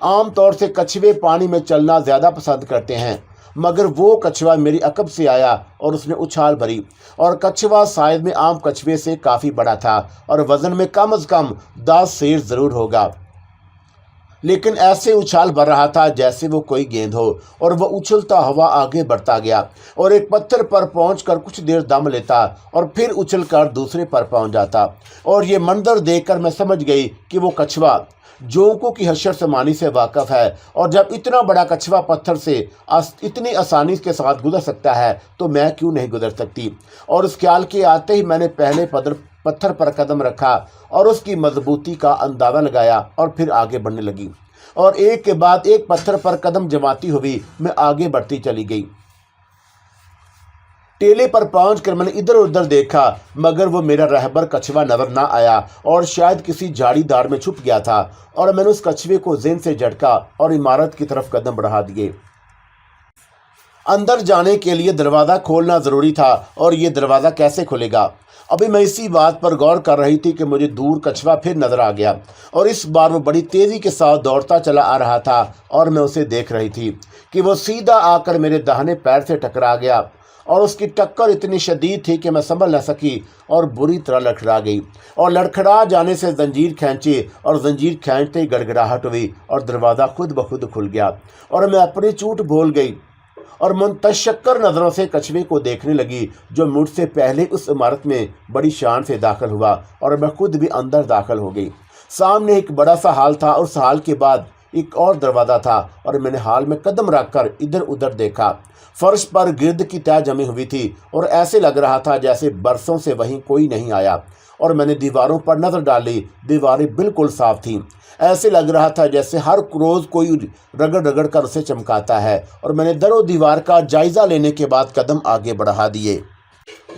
عام طور سے کچھوے پانی میں چلنا زیادہ پسند کرتے ہیں، مگر وہ کچھوا میری عقب سے آیا اور اس نے اچھال بھری، اور کچھوا سائز میں عام کچھوے سے کافی بڑا تھا اور وزن میں کم از کم 10 سیر ضرور ہوگا، لیکن ایسے اچھال بھر رہا تھا جیسے وہ کوئی گیند ہو، اور وہ اچھلتا ہوا آگے بڑھتا گیا اور ایک پتھر پر پہنچ کر کچھ دیر دم لیتا اور پھر اچھل کر دوسرے پر پہنچ جاتا، اور یہ منظر دیکھ کر میں سمجھ گئی کہ وہ کچھوا جونکوں کی حشر سمانی سے واقف ہے، اور جب اتنا بڑا کچھوا پتھر سے اتنی آسانی کے ساتھ گزر سکتا ہے تو میں کیوں نہیں گزر سکتی؟ اور اس خیال کے آتے ہی میں نے پہلے پتھر پر قدم رکھا اور اس کی مضبوطی کا اندازہ لگایا اور پھر آگے بڑھنے لگی، اور ایک کے بعد ایک پتھر پر قدم جماتی ہوئی میں آگے بڑھتی چلی گئی۔ ٹیلے پر پہنچ کر میں نے ادھر ادھر دیکھا، مگر وہ میرا رہبر کچھوا نظر نہ آیا اور شاید کسی جھاڑی دار میں چھپ گیا تھا، اور میں نے اس کچھوے کو ذہن سے جھٹکا اور عمارت کی طرف قدم بڑھا دیے۔ اندر جانے کے لیے دروازہ کھولنا ضروری تھا، اور یہ دروازہ کیسے کھلے گا؟ ابھی میں اسی بات پر غور کر رہی تھی کہ مجھے دور کچھوا پھر نظر آ گیا، اور اس بار وہ بڑی تیزی کے ساتھ دوڑتا چلا آ رہا تھا، اور میں اسے دیکھ رہی تھی کہ وہ سیدھا آ کر میرے داہنے پیر سے ٹکرا گیا، اور اس کی ٹکر اتنی شدید تھی کہ میں سنبھل نہ سکی اور بری طرح لڑکھڑا گئی، اور لڑکھڑا جانے سے زنجیر کھینچی، اور زنجیر کھینچتے ہی گڑگڑاہٹ ہوئی اور دروازہ خود بخود کھل گیا، اور میں اپنی چوٹ بھول گئی اور منتشکر نظروں سے کچھوے کو دیکھنے لگی جو مجھ سے پہلے اس عمارت میں بڑی شان سے داخل ہوا، اور میں خود بھی اندر داخل ہو گئی۔ سامنے ایک بڑا سا ہال تھا، اور اس ہال کے بعد ایک اور دروازہ تھا، اور میں نے ہال میں قدم رکھ کر ادھر ادھر دیکھا۔ فرش پر گرد کی تہہ جمی ہوئی تھی اور ایسے لگ رہا تھا جیسے برسوں سے وہیں کوئی نہیں آیا، اور میں نے دیواروں پر نظر ڈالی، دیواریں بالکل صاف تھیں، ایسے لگ رہا تھا جیسے ہر روز کوئی رگڑ رگڑ کر اسے چمکاتا ہے، اور میں نے در و دیوار کا جائزہ لینے کے بعد قدم آگے بڑھا دیے۔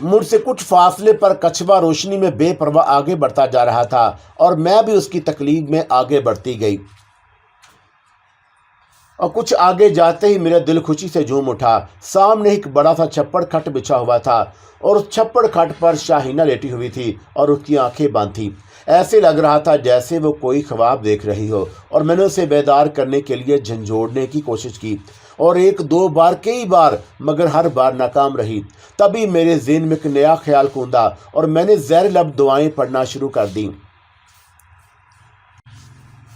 مجھ سے کچھ فاصلے پر کچھوا روشنی میں بے پرواہ آگے بڑھتا جا رہا تھا، اور میں بھی اس کی تقلید میں آگے بڑھتی گئی، اور کچھ آگے جاتے ہی میرا دل خوشی سے جھوم اٹھا۔ سامنے ایک بڑا سا چھپڑ کھٹ بچھا ہوا تھا، اور اس چھپڑ کھٹ پر شاہینہ لیٹی ہوئی تھی اور اس کی آنکھیں بند تھیں، ایسے لگ رہا تھا جیسے وہ کوئی خواب دیکھ رہی ہو، اور میں نے اسے بیدار کرنے کے لیے جھنجھوڑنے کی کوشش کی، اور ایک دو بار کئی بار، مگر ہر بار ناکام رہی۔ تبھی میرے ذہن میں ایک نیا خیال کوندا، اور میں نے زیر لب دعائیں پڑھنا شروع کر دیں۔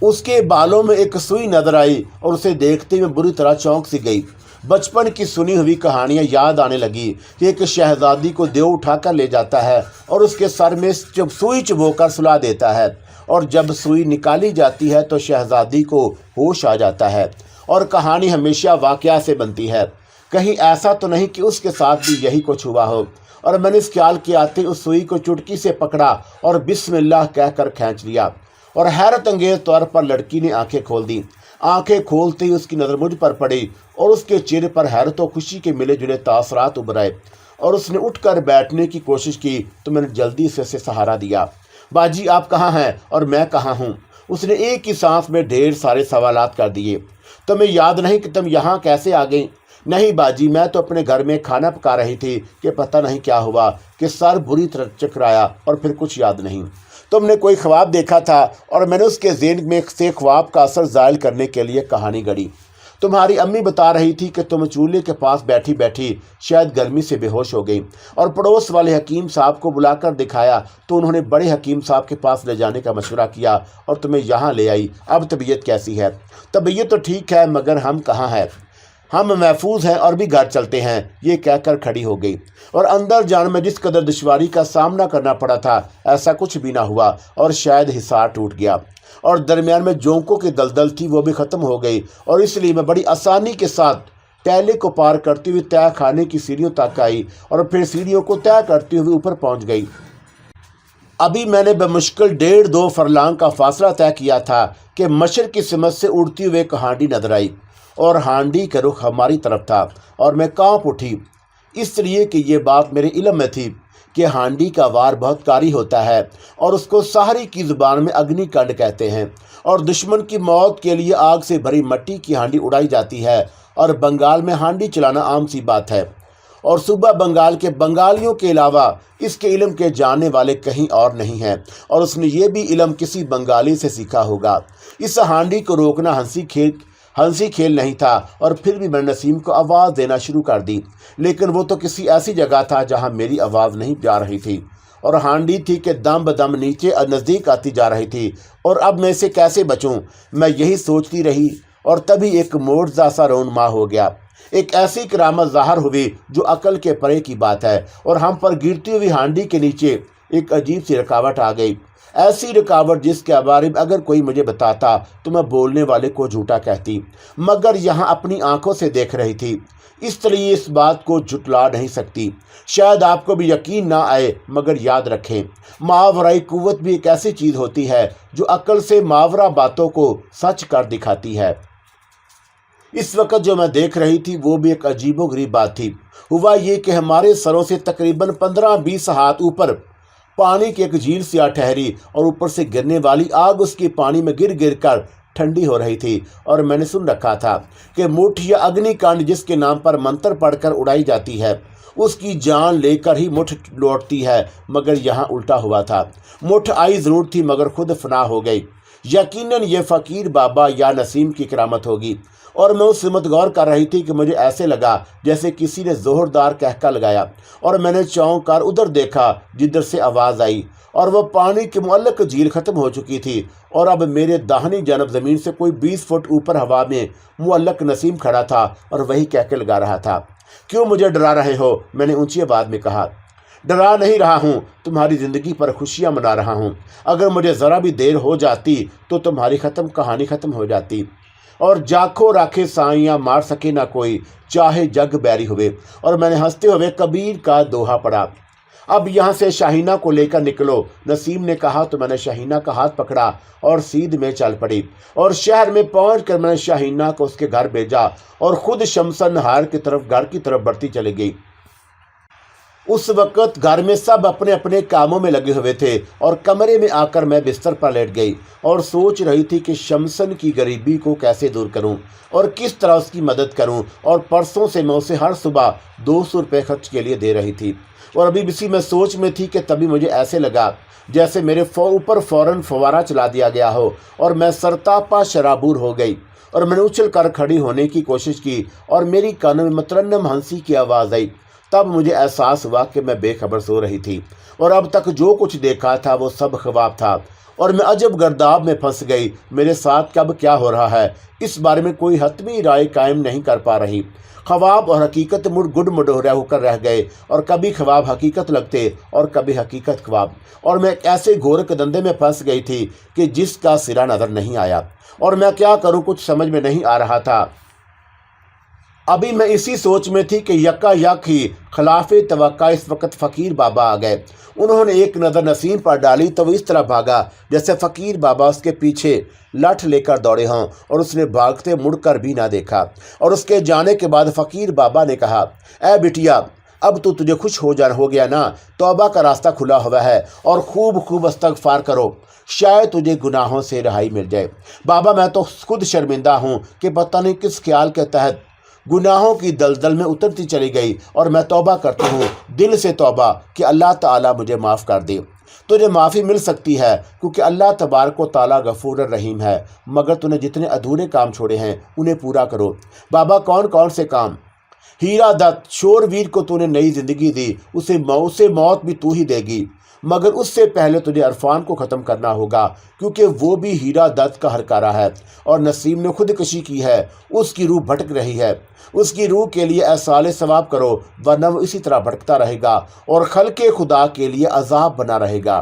اس کے بالوں میں ایک سوئی نظر آئی، اور اسے دیکھتے میں بری طرح چونک سی گئی۔ بچپن کی سنی ہوئی کہانیاں یاد آنے لگی کہ ایک شہزادی کو دیو اٹھا کر لے جاتا ہے اور اس کے سر میں سوئی چبو کر سلا دیتا ہے، اور جب سوئی نکالی جاتی ہے تو شہزادی کو ہوش آ جاتا ہے، اور کہانی ہمیشہ واقعہ سے بنتی ہے۔ کہیں ایسا تو نہیں کہ اس کے ساتھ بھی یہی کچھ ہوا ہو؟ اور میں نے اس خیال کے آتے اس سوئی کو چٹکی سے پکڑا اور بسم اللہ کہہ کر کھینچ لیا، اور حیرت انگیز طور پر لڑکی نے آنکھیں کھول دیں۔ آنکھیں کھولتے ہی اس کی نظر مجھ پر پڑی، اور اس کے چہرے پر حیرت و خوشی کے ملے جلے تاثرات ابھر آئے، اور اس نے اٹھ کر بیٹھنے کی کوشش کی تو میں نے جلدی سے اسے سہارا دیا۔ باجی آپ کہاں ہیں اور میں کہاں ہوں؟ اس نے ایک ہی سانس میں ڈھیر سارے سوالات کر دیے۔ تمہیں یاد نہیں کہ تم یہاں کیسے آ گئیں؟ نہیں باجی، میں تو اپنے گھر میں کھانا پکا رہی تھی کہ پتہ نہیں کیا ہوا کہ سر بری طرح چکرایا اور پھر کچھ یاد نہیں۔ تم نے کوئی خواب دیکھا تھا اور میں نے اس کے ذہن میں سے خواب کا اثر زائل کرنے کے لیے کہانی گڑھی۔ تمہاری امی بتا رہی تھی کہ تم چولہے کے پاس بیٹھی بیٹھی شاید گرمی سے بے ہوش ہو گئی، اور پڑوس والے حکیم صاحب کو بلا کر دکھایا تو انہوں نے بڑے حکیم صاحب کے پاس لے جانے کا مشورہ کیا اور تمہیں یہاں لے آئی۔ اب طبیعت کیسی ہے؟ طبیعت تو ٹھیک ہے، مگر ہم کہاں ہیں؟ ہم محفوظ ہیں اور بھی گھر چلتے ہیں، یہ کہہ کر کھڑی ہو گئی، اور اندر جان میں جس قدر دشواری کا سامنا کرنا پڑا تھا ایسا کچھ بھی نہ ہوا، اور شاید حصار ٹوٹ گیا، اور درمیان میں جونکوں کی دلدل تھی وہ بھی ختم ہو گئی، اور اس لیے میں بڑی آسانی کے ساتھ ٹیلے کو پار کرتی ہوئی تہہ خانے کی سیڑھیوں تک آئی، اور پھر سیڑھیوں کو طے کرتی ہوئی اوپر پہنچ گئی۔ ابھی میں نے بمشکل 1.5-2 فرلانگ کا فاصلہ طے کیا تھا کہ مشرق کی سمت سے اڑتی ہوئے ایک ہانڈی نظر آئی، اور ہانڈی کا رخ ہماری طرف تھا، اور میں کانپ اٹھی، اس لیے کہ یہ بات میرے علم میں تھی کہ ہانڈی کا وار بہت کاری ہوتا ہے، اور اس کو سہری کی زبان میں اگنی کنڈ کہتے ہیں، اور دشمن کی موت کے لیے آگ سے بھری مٹی کی ہانڈی اڑائی جاتی ہے، اور بنگال میں ہانڈی چلانا عام سی بات ہے، اور صوبہ بنگال کے بنگالیوں کے علاوہ اس کے علم کے جاننے والے کہیں اور نہیں ہیں، اور اس نے یہ بھی علم کسی بنگالی سے سیکھا ہوگا۔ اس ہانڈی کو روکنا ہنسی کھیل نہیں تھا، اور پھر بھی میں نے نسیم کو آواز دینا شروع کر دی، لیکن وہ تو کسی ایسی جگہ تھا جہاں میری آواز نہیں جا رہی تھی، اور ہانڈی تھی کہ دم بدم نیچے اور نزدیک آتی جا رہی تھی، اور اب میں اسے کیسے بچوں؟ میں یہی سوچتی رہی، اور تبھی ایک معجزہ سا رونما ہو گیا۔ ایک ایسی کرامت ظاہر ہوئی جو عقل کے پرے کی بات ہے، اور ہم پر گرتی ہوئی ہانڈی کے نیچے ایک عجیب سی رکاوٹ آ گئی، ایسی رکاوٹ جس کے بارے میں اگر کوئی مجھے بتاتا تو میں بولنے والے کو جھوٹا کہتی، مگر یہاں اپنی آنکھوں سے دیکھ رہی تھی، اس لیے اس بات کو جھٹلا نہیں سکتی۔ شاید آپ کو بھی یقین نہ آئے، مگر یاد رکھیں، ماورائی قوت بھی ایک ایسی چیز ہوتی ہے جو عقل سے ماورا باتوں کو سچ کر دکھاتی ہے۔ اس وقت جو میں دیکھ رہی تھی وہ بھی ایک عجیب و غریب بات تھی۔ ہوا یہ کہ ہمارے سروں سے تقریباً 15-20 ہاتھ اوپر پانی کی ایک جھیل سی آ ٹھہری، اور اوپر سے گرنے والی آگ اس کی پانی میں گر گر کر ٹھنڈی ہو رہی تھی، اور میں نے سن رکھا تھا کہ مٹھ یا اگنی کانڈ جس کے نام پر منتر پڑھ کر اڑائی جاتی ہے اس کی جان لے کر ہی مٹھ لوٹتی ہے، مگر یہاں الٹا ہوا تھا، مٹھ آئی ضرور تھی مگر خود فنا ہو گئی۔ یقیناً یہ فقیر بابا یا نسیم کی کرامت ہوگی، اور میں اس سمت غور کر رہی تھی کہ مجھے ایسے لگا جیسے کسی نے زوردار کہکا لگایا، اور میں نے چونک کر ادھر دیکھا جدھر سے آواز آئی، اور وہ پانی کی معلق جھیل ختم ہو چکی تھی، اور اب میرے داہنی جانب زمین سے کوئی 20 فٹ اوپر ہوا میں معلق نسیم کھڑا تھا اور وہی کہکے لگا رہا تھا۔ کیوں مجھے ڈرا رہے ہو؟ میں نے اونچی آواز میں کہا۔ ڈرا نہیں رہا ہوں، تمہاری زندگی پر خوشیاں منا رہا ہوں۔ اگر مجھے ذرا بھی دیر ہو جاتی تو تمہاری کہانی ختم ہو جاتی، اور جاکھو راکھے سائیاں مار سکے نہ کوئی، چاہے جگ بیری ہوئے۔ اور میں نے ہنستے ہوئے کبیر کا دوہا پڑھا، اب یہاں سے شاہینہ کو لے کر نکلو۔ نسیم نے کہا تو میں نے شاہینہ کا ہاتھ پکڑا اور سیدھ میں چل پڑی، اور شہر میں پہنچ کر میں نے شاہینہ کو اس کے گھر بھیجا، اور خود شمسن نہار کی طرف گھر کی طرف بڑھتی چلی گئی۔ اس وقت گھر میں سب اپنے اپنے کاموں میں لگے ہوئے تھے، اور کمرے میں آ کر میں بستر پر لیٹ گئی اور سوچ رہی تھی کہ شمسن کی غریبی کو کیسے دور کروں اور کس طرح اس کی مدد کروں، اور پرسوں سے میں اسے ہر صبح 200 روپے خرچ کے لیے دے رہی تھی، اور ابھی اسی میں سوچ میں تھی کہ تبھی مجھے ایسے لگا جیسے میرے اوپر فوراً فوارہ چلا دیا گیا ہو، اور میں سرتاپا شرابور ہو گئی، اور میں نے اچھل کر کھڑی ہونے کی کوشش کی، اور میری کانوں میں مترنم ہنسی کی آواز آئی۔ تب مجھے احساس ہوا کہ میں بے خبر سو رہی تھی، اور اب تک جو کچھ دیکھا تھا وہ سب خواب تھا، اور میں عجب گرداب میں پھنس گئی۔ میرے ساتھ کب کیا ہو رہا ہے اس بارے میں کوئی حتمی رائے قائم نہیں کر پا رہی۔ خواب اور حقیقت گڈ مڈوریا ہو کر رہ گئے، اور کبھی خواب حقیقت لگتے اور کبھی حقیقت خواب، اور میں ایک ایسے گھورک دندے میں پھنس گئی تھی کہ جس کا سرا نظر نہیں آیا، اور میں کیا کروں کچھ سمجھ میں نہیں آ رہا تھا۔ ابھی میں اسی سوچ میں تھی کہ یکا یک ہی خلاف توقع اس وقت فقیر بابا آ گئے۔ انہوں نے ایک نظر نسیم پر ڈالی تو وہ اس طرح بھاگا جیسے فقیر بابا اس کے پیچھے لٹھ لے کر دوڑے ہوں، اور اس نے بھاگتے مڑ کر بھی نہ دیکھا۔ اور اس کے جانے کے بعد فقیر بابا نے کہا، اے بٹیا، اب تو تجھے خوش ہو گیا نا، توبہ کا راستہ کھلا ہوا ہے، اور خوب استغفار کرو، شاید تجھے گناہوں سے رہائی مل جائے۔ بابا میں تو خود شرمندہ ہوں کہ پتہ نہیں کس خیال کے تحت گناہوں کی دلدل میں اترتی چلی گئی، اور میں توبہ کرتی ہوں، دل سے توبہ کہ اللہ تعالیٰ مجھے معاف کر دے۔ تجھے معافی مل سکتی ہے کیونکہ اللہ تبارک و تعالیٰ غفور الرحیم ہے، مگر تو نے جتنے ادھورے کام چھوڑے ہیں انہیں پورا کرو۔ بابا کون سے کام؟ ہیرا دت شور ویر کو تو نے نئی زندگی دی، اسے موت بھی تو ہی دے گی، مگر اس سے پہلے تجھے عرفان کو ختم کرنا ہوگا کیونکہ وہ بھی ہیرا دت کا ہرکارا ہے، اور نسیم نے خودکشی کی ہے، اس کی روح بھٹک رہی ہے، اس کی روح کے لیے احسال ثواب کرو ورنہ وہ اسی طرح بھٹکتا رہے گا اور خلق خدا کے لیے عذاب بنا رہے گا۔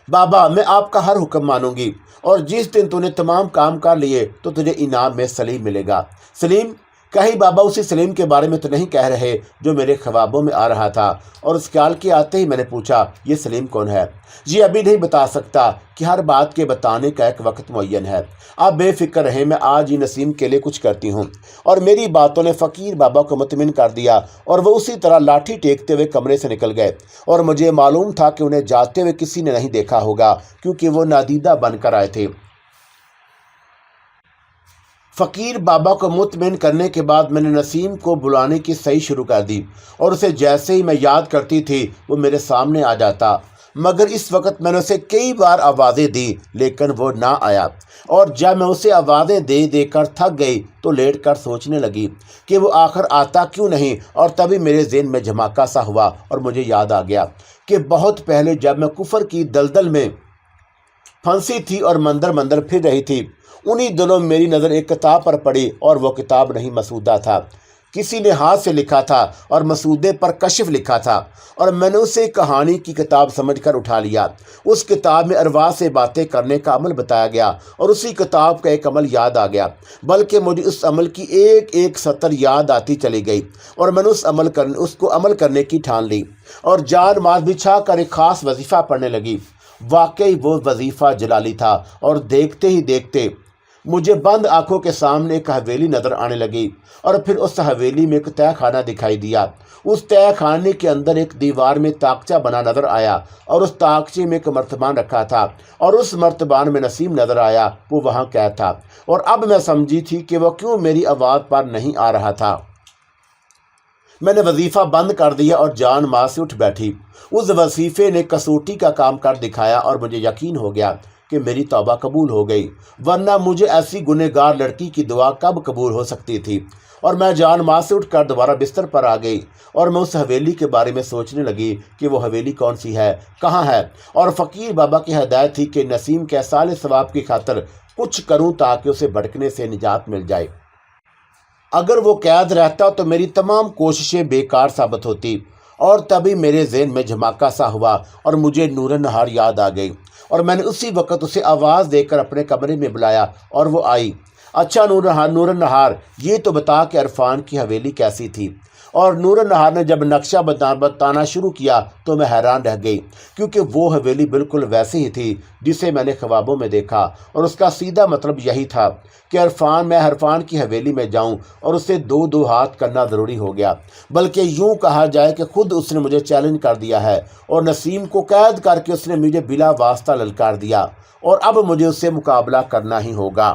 بابا میں آپ کا ہر حکم مانوں گی، اور جس دن تو نے تمام کام کر لیے تو تجھے انعام میں سلیم ملے گا۔ سلیم؟ کہیں بابا اسی سلیم کے بارے میں تو نہیں کہہ رہے جو میرے خوابوں میں آ رہا تھا؟ اور اس خیال کے آتے ہی میں نے پوچھا، یہ سلیم کون ہے؟ یہ ابھی نہیں بتا سکتا کہ ہر بات کے بتانے کا ایک وقت معین ہے۔ آپ بے فکر رہیں، میں آج ہی نسیم کے لیے کچھ کرتی ہوں۔ اور میری باتوں نے فقیر بابا کو مطمئن کر دیا، اور وہ اسی طرح لاٹھی ٹیکتے ہوئے کمرے سے نکل گئے، اور مجھے معلوم تھا کہ انہیں جاتے ہوئے کسی نے نہیں دیکھا ہوگا کیونکہ وہ نادیدہ بن کر آئے تھے۔ فقیر بابا کو مطمئن کرنے کے بعد میں نے نسیم کو بلانے کی صحیح شروع کر دی اور اسے جیسے ہی میں یاد کرتی تھی وہ میرے سامنے آ جاتا، مگر اس وقت میں نے اسے کئی بار آوازیں دی لیکن وہ نہ آیا، اور جب میں اسے آوازیں دے دے کر تھک گئی تو لیٹ کر سوچنے لگی کہ وہ آخر آتا کیوں نہیں، اور تبھی میرے ذہن میں جھماکا سا ہوا اور مجھے یاد آ گیا کہ بہت پہلے جب میں کفر کی دلدل میں پھنسی تھی اور مندر پھر رہی تھی، انہی دنوں میری نظر ایک کتاب پر پڑی، اور وہ کتاب نہیں مسودہ تھا، کسی نے ہاتھ سے لکھا تھا اور مسودے پر کشف لکھا تھا، اور میں نے اسے کہانی کی کتاب سمجھ کر اٹھا لیا۔ اس کتاب میں ارواح سے باتیں کرنے کا عمل بتایا گیا، اور اسی کتاب کا ایک عمل یاد آ گیا، بلکہ مجھے اس عمل کی ایک ایک سطر یاد آتی چلی گئی، اور میں نے اس کو عمل کرنے کی ٹھان لی، اور جان ماز بچھا کر ایک خاص وظیفہ پڑھنے لگی۔ واقعی وہ وظیفہ جلالی تھا، اور دیکھتے ہی دیکھتے مجھے بند آنکھوں کے سامنے ایک حویلی نظر آنے لگی، اور پھر اس حویلی میں ایک تہہ خانہ دکھائی دیا۔ اس تہہ خانے کے اندر ایک دیوار میں تاقچہ بنا نظر آیا، اور اس تاقچے میں ایک مرتبان رکھا تھا، اور اس مرتبان میں نسیم نظر آیا، وہ وہاں قید تھا، اور اب میں سمجھی تھی کہ وہ کیوں میری آواز پر نہیں آ رہا تھا۔ میں نے وظیفہ بند کر دیا اور جان ماں سے اٹھ بیٹھی۔ اس وظیفے نے کسوٹی کا کام کر دکھایا، اور مجھے یقین ہو گیا کہ میری توبہ قبول ہو گئی، ورنہ مجھے ایسی گنہگار لڑکی کی دعا کب قبول ہو سکتی تھی۔ اور میں جان ماں سے اٹھ کر دوبارہ بستر پر آ گئی، اور میں اس حویلی کے بارے میں سوچنے لگی کہ وہ حویلی کون سی ہے، کہاں ہے، اور فقیر بابا کی ہدایت تھی کہ نسیم کے احسان ثواب کی خاطر کچھ کروں تاکہ اسے بھٹکنے سے نجات مل جائے۔ اگر وہ قید رہتا تو میری تمام کوششیں بیکار ثابت ہوتی، اور تبھی میرے ذہن میں جھماکا سا ہوا اور مجھے نور نہار یاد آ گئی، اور میں نے اسی وقت اسے آواز دے کر اپنے کمرے میں بلایا، اور وہ آئی۔ اچھا نور نہار، یہ تو بتا کہ عرفان کی حویلی کیسی تھی؟ اور نور نہار نے جب نقشہ بتانا شروع کیا تو میں حیران رہ گئی، کیونکہ وہ حویلی بالکل ویسی ہی تھی جسے میں نے خوابوں میں دیکھا، اور اس کا سیدھا مطلب یہی تھا کہ میں عرفان کی حویلی میں جاؤں اور اسے دو ہاتھ کرنا ضروری ہو گیا، بلکہ یوں کہا جائے کہ خود اس نے مجھے چیلنج کر دیا ہے، اور نسیم کو قید کر کے اس نے مجھے بلا واسطہ للکار دیا، اور اب مجھے اس سے مقابلہ کرنا ہی ہوگا۔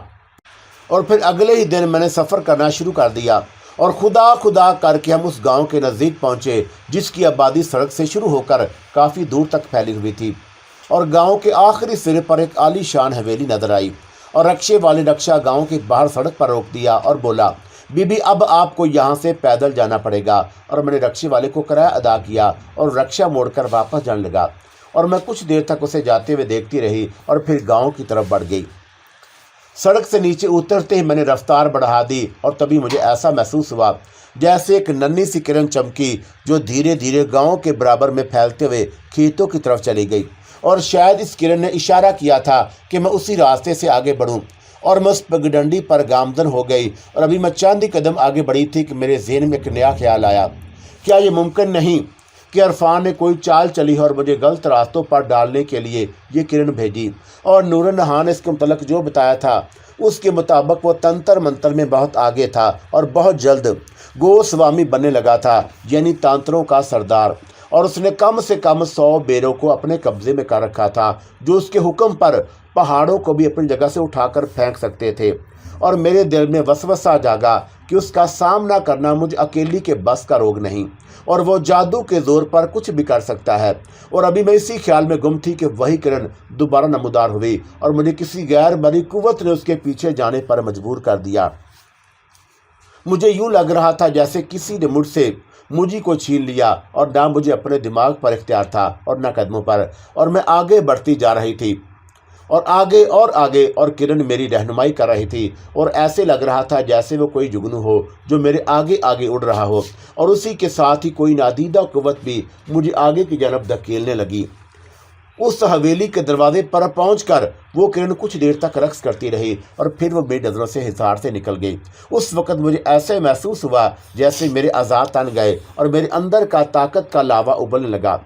اور پھر اگلے ہی دن میں نے سفر کرنا شروع کر دیا، اور خدا کر کے ہم اس گاؤں کے نزدیک پہنچے جس کی آبادی سڑک سے شروع ہو کر کافی دور تک پھیلی ہوئی تھی، اور گاؤں کے آخری سرے پر ایک عالی شان حویلی نظر آئی، اور رکشے والے رکشہ گاؤں کے باہر سڑک پر روک دیا اور بولا، بی بی اب آپ کو یہاں سے پیدل جانا پڑے گا۔ اور میں نے رکشے والے کو کرایہ ادا کیا اور رکشہ موڑ کر واپس جانے لگا، اور میں کچھ دیر تک اسے جاتے ہوئے دیکھتی رہی اور پھر گاؤں کی طرف بڑھ گئی۔ سڑک سے نیچے اترتے ہی میں نے رفتار بڑھا دی، اور تبھی مجھے ایسا محسوس ہوا جیسے ایک ننھی سی کرن چمکی جو دھیرے دھیرے گاؤں کے برابر میں پھیلتے ہوئے کھیتوں کی طرف چلی گئی، اور شاید اس کرن نے اشارہ کیا تھا کہ میں اسی راستے سے آگے بڑھوں، اور میں اس پگڈنڈی پر گامزن ہو گئی، اور ابھی میں چند قدم آگے بڑھی تھی کہ میرے ذہن میں ایک نیا خیال آیا، کیا یہ ممکن نہیں کہ عرفان نے کوئی چال چلی ہے اور مجھے غلط راستوں پر ڈالنے کے لیے یہ کرن بھیجی؟ اور نور نہار نے اس کے متعلق جو بتایا تھا اس کے مطابق وہ تنتر منتر میں بہت آگے تھا، اور بہت جلد گو سوامی بننے لگا تھا، یعنی تانتروں کا سردار، اور اس نے کم سے کم 100 بیروں کو اپنے قبضے میں کر رکھا تھا جو اس کے حکم پر پہاڑوں کو بھی اپنی جگہ سے اٹھا کر پھینک سکتے تھے۔ اور میرے دل میں وسوسہ جاگا کہ اس کا سامنا کرنا مجھ اکیلی کے بس کا روگ نہیں، اور وہ جادو کے زور پر کچھ بھی کر سکتا ہے۔ اور ابھی میں اسی خیال میں گم تھی کہ وہی کرن دوبارہ نمودار ہوئی، اور مجھے کسی غیر مرئی قوت نے اس کے پیچھے جانے پر مجبور کر دیا۔ مجھے یوں لگ رہا تھا جیسے کسی نے مجھ سے مجھے کو چھین لیا، اور نہ مجھے اپنے دماغ پر اختیار تھا اور نہ قدموں پر، اور میں آگے بڑھتی جا رہی تھی، اور آگے، اور کرن میری رہنمائی کر رہی تھی، اور ایسے لگ رہا تھا جیسے وہ کوئی جگنو ہو جو میرے آگے اڑ رہا ہو، اور اسی کے ساتھ ہی کوئی نادیدہ قوت بھی مجھے آگے کی جانب دھکیلنے لگی۔ اس حویلی کے دروازے پر پہنچ کر وہ کرن کچھ دیر تک رقص کرتی رہی، اور پھر وہ میری نظروں سے حصار سے نکل گئی۔ اس وقت مجھے ایسے محسوس ہوا جیسے میرے اعضاء تن گئے اور میرے اندر کا طاقت کا لاوا ابلنے لگا۔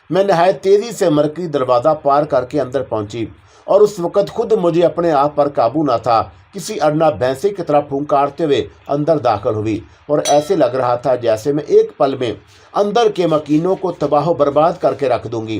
میں نہایت تیزی سے مرکزی دروازہ پار کر کے اندر پہنچی، اور اس وقت خود مجھے اپنے آپ پر قابو نہ تھا، کسی ارنا بھینسے کی طرح پھونکارتے ہوئے اندر داخل ہوئی، اور ایسے لگ رہا تھا جیسے میں ایک پل میں اندر کے مکینوں کو تباہ و برباد کر کے رکھ دوں گی۔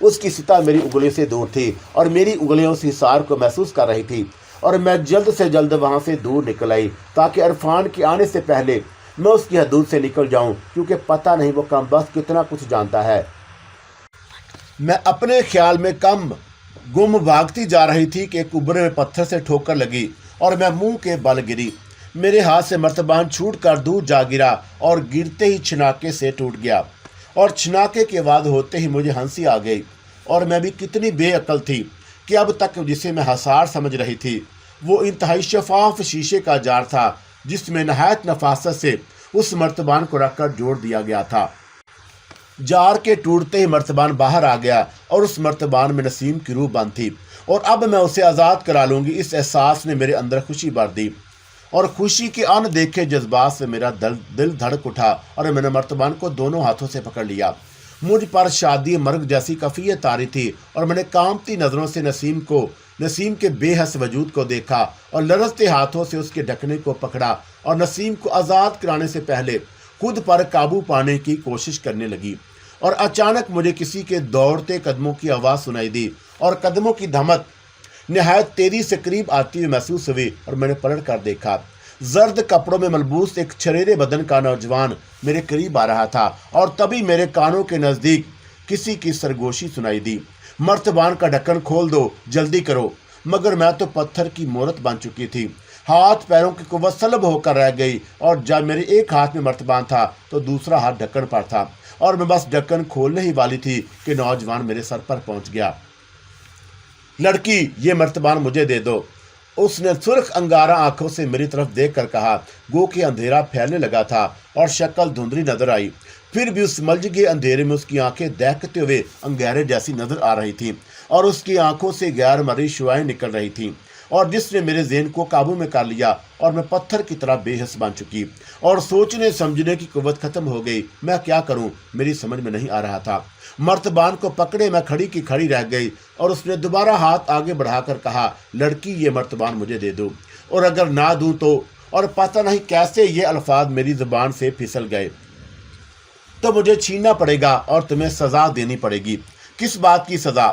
اس کی سطح میری انگلیوں سے دور تھی اور میری انگلیاں اس حصار کو محسوس کر رہی تھی، اور میں جلد سے جلد وہاں سے دور نکل آئی تاکہ عرفان کے آنے سے پہلے میں اس کی حدود سے نکل جاؤں، کیونکہ پتہ نہیں وہ کمبخت کتنا کچھ جانتا ہے۔ میں اپنے خیال میں گم بھاگتی جا رہی تھی کہ ایک ابھرے ہوئے پتھر سے ٹھوکر لگی اور میں منہ کے بل گری۔ میرے ہاتھ سے مرتبان چھوٹ کر دور جا گرا اور گرتے ہی چھناکے سے ٹوٹ گیا، اور چھناکے کی آواز ہوتے ہی مجھے ہنسی آ گئی، اور میں بھی کتنی بے عقل تھی کہ اب تک جسے میں حصار سمجھ رہی تھی وہ انتہائی شفاف شیشے کا جار تھا جس میں نہایت نفاست سے اس مرتبان کو رکھ کر جوڑ دیا گیا تھا۔ جار کے ٹوٹتے ہی مرتبان باہر آ گیا اور اس مرتبان میں نسیم کی روح بند تھی، اور اب میں اسے آزاد کرا لوں گی۔ اس احساس نے میرے اندر خوشی بھر دی، اور خوشی کے ان دیکھے جذبات سے میرا دل دھڑک اٹھا، اور میں نے مرتبان کو دونوں ہاتھوں سے پکڑ لیا۔ مجھ پر شادی مرگ جیسی کفیت طاری تھی، اور میں نے کانپتی نظروں سے نسیم کے بے حس وجود کو دیکھا، اور لرزتے ہاتھوں سے اس کے ڈھکنے کو پکڑا، اور نسیم کو آزاد کرانے سے پہلے خود پر قابو پانے کی کوشش کرنے لگی۔ اور اچانک مجھے کسی کے دوڑتے قدموں کی آواز سنائی دی، اور قدموں کی دھمک نہایت تیزی سے قریب آتی ہوئی محسوس ہوئی، اور میں نے پلٹ کر دیکھا۔ زرد کپڑوں میں ملبوس ایک چھریرے بدن کا نوجوان میرے قریب آ رہا تھا، اور تبھی میرے کانوں کے نزدیک کسی کی سرگوشی سنائی دی، مرتبان کا ڈھکن کھول دو، جلدی کرو۔ مگر میں تو پتھر کی مورت بن چکی تھی، ہاتھ پیروں کی قوت سلب ہو کر رہ گئی، اور جب میرے ایک ہاتھ میں مرتبان تھا تو دوسرا ہاتھ ڈھکن پر تھا، اور میں بس ڈھکن کھولنے ہی والی تھی کہ نوجوان میرے سر پر پہنچ گیا۔ لڑکی، یہ مرتبان مجھے دے دو، اس نے سرخ انگارہ آنکھوں سے میری طرف دیکھ کر کہا، گو کہ اندھیرا پھیلنے لگا تھا اور شکل دھندلی نظر آئی، پھر بھی اس ملجگے اندھیرے میں اس کی آنکھیں دہکتے ہوئے انگارے جیسی نظر آ رہی تھیں، اور اس کی آنکھوں سے غیر مرئی شعائیں نکل رہی تھیں، اور جس نے میرے ذہن کو قابو میں کر لیا، اور میں پتھر کی طرح بے حس بن چکی، اور سوچنے سمجھنے کی قوت ختم ہو گئی۔ میں کیا کروں، میری سمجھ میں نہیں آ رہا تھا۔ مرتبان کو پکڑے میں کھڑی کی کھڑی رہ گئی، اور اس نے دوبارہ ہاتھ آگے بڑھا کر کہا، لڑکی، یہ مرتبان مجھے دے دو، اور اگر نہ دوں تو، اور پتہ نہیں کیسے یہ الفاظ میری زبان سے پھسل گئے، تو مجھے چھیننا پڑے گا اور تمہیں سزا دینی پڑے گی۔ کس بات کی سزا؟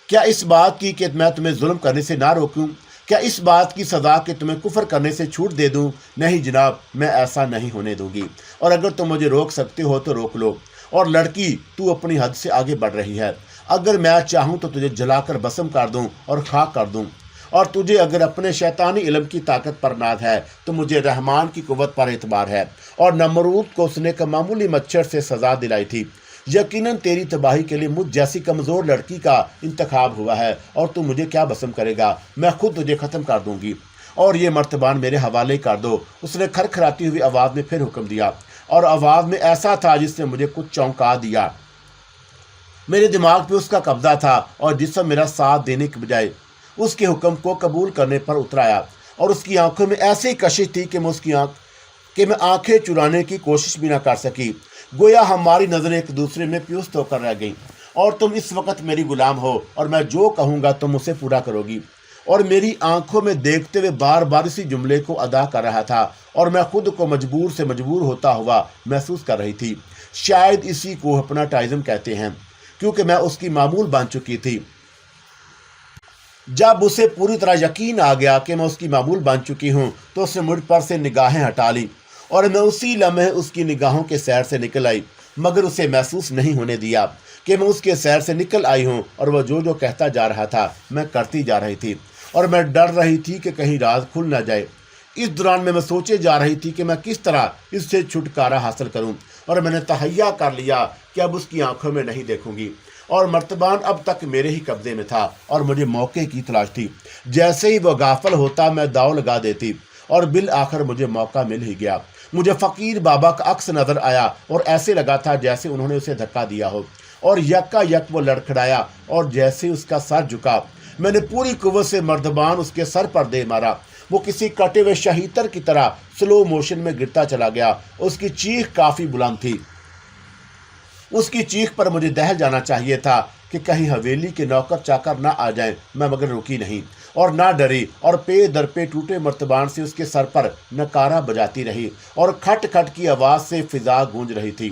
کیا اس بات کی کہ میں تمہیں ظلم کرنے سے نہ روکوں؟ کیا اس بات کی سزا کہ تمہیں کفر کرنے سے چھوٹ دے دوں؟ نہیں جناب، میں ایسا نہیں ہونے دوں گی، اور اگر تم مجھے روک سکتے ہو تو روک لو۔ اور لڑکی، تو اپنی حد سے آگے بڑھ رہی ہے، اگر میں چاہوں تو تجھے جلا کر بسم کر دوں اور خاک کر دوں، اور تجھے اگر اپنے شیطانی علم کی طاقت پر ناز ہے تو مجھے رحمان کی قوت پر اعتبار ہے، اور نمرود کو اس نے ایک معمولی مچھر سے سزا دلائی تھی۔ یقیناً تیری تباہی کے لیے مجھ جیسی کمزور لڑکی کا انتخاب ہوا ہے، اور تو مجھے کیا بسم کرے گا؟ میں خود تجھے ختم کر دوں گی، اور یہ مرتبان میرے حوالے کر دو۔ اس نے کھرکھراتی ہوئی آواز میں پھر حکم دیا، اور آواز میں ایسا تھا جس نے مجھے کچھ چونکا دیا۔ میرے دماغ پہ اس کا قبضہ تھا، اور جسم میرا ساتھ دینے کے بجائے اس کے حکم کو قبول کرنے پر اتر آیا، اور اس کی آنکھوں میں ایسی کشش تھی کہ میں آنکھیں چرانے کی کوشش بھی نہ کر سکی، گویا ہماری نظریں ایک دوسرے میں پیوست ہو کر رہ گئیں۔ اور تم اس وقت میری غلام ہو، اور میں جو کہوں گا تم اسے پورا کرو گی۔ اور میری آنکھوں میں دیکھتے ہوئے بار بار اسی جملے کو ادا کر رہا تھا، اور میں خود کو مجبور سے مجبور ہوتا ہوا محسوس کر رہی تھی۔ شاید اسی کو ہپناٹائزم کہتے ہیں، کیونکہ میں اس کی معمول بن چکی تھی۔ جب اسے پوری طرح یقین آ گیا کہ میں اس کی معمول بن چکی ہوں تو اس نے مجھ پر سے نگاہیں ہٹا لی، اور میں اسی لمحے اس کی نگاہوں کے سیر سے نکل آئی، مگر اسے محسوس نہیں ہونے دیا کہ میں اس کے سیر سے نکل آئی ہوں، اور وہ جو کہتا جا رہا تھا میں کرتی جا رہی تھی، اور میں ڈر رہی تھی کہ کہیں راز کھل نہ جائے۔ اس دوران میں سوچے جا رہی تھی کہ میں کس طرح اس سے چھٹکارا حاصل کروں، اور میں نے تہیا کر لیا کہ اب اس کی آنکھوں میں نہیں دیکھوں گی، اور مرتبان اب تک میرے ہی قبضے میں تھا، اور مجھے موقع کی تلاش تھی۔ جیسے ہی وہ غافل ہوتا میں داؤ لگا دیتی، اور بالآخر مجھے موقع مل ہی گیا۔ مجھے فقیر بابا کا عکس نظر آیا، اور ایسے لگا تھا جیسے انہوں نے اسے دھکا دیا ہو، اور یکا یک وہ لڑکھڑایا، اور جیسے اس کا سر جھکا میں نے پوری قوت سے مرتبان اس کے سر پر دے مارا۔ وہ کسی کٹے ہوئے شہیتر کی طرح سلو موشن میں گرتا چلا گیا۔ اس کی چیخ کافی بلند تھی، اس کی چیخ پر مجھے دہل جانا چاہیے تھا کہ کہیں حویلی کے نوکر چاکر نہ آ جائیں، میں مگر رکی نہیں اور نہ ڈری، اور پے در پے ٹوٹے مرتبان سے اس کے سر پر نکارہ بجاتی رہی، اور کھٹ کھٹ کی آواز سے فضا گونج رہی تھی۔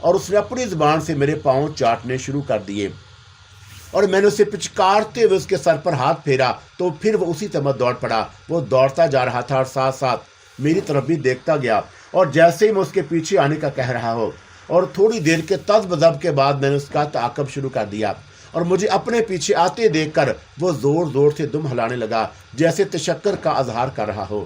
اور اس نے اپنی زبان سے میرے پاؤں چاٹنے شروع کر دیے اور میں نے اسے پچکارتے ہوئے اس کے سر پر ہاتھ پھیرا تو پھر وہ اسی طرح دوڑ پڑا۔ وہ دوڑتا جا رہا تھا اور ساتھ ساتھ میری طرف بھی دیکھتا گیا، اور جیسے ہی میں اس کے پیچھے آنے کا کہہ رہا ہو اور تھوڑی دیر کے تذبذب کے بعد میں نے اس کا تعاقب شروع کر دیا، اور مجھے اپنے پیچھے آتے دیکھ کر وہ زور زور سے دم ہلانے لگا جیسے تشکر کا اظہار کر رہا ہو۔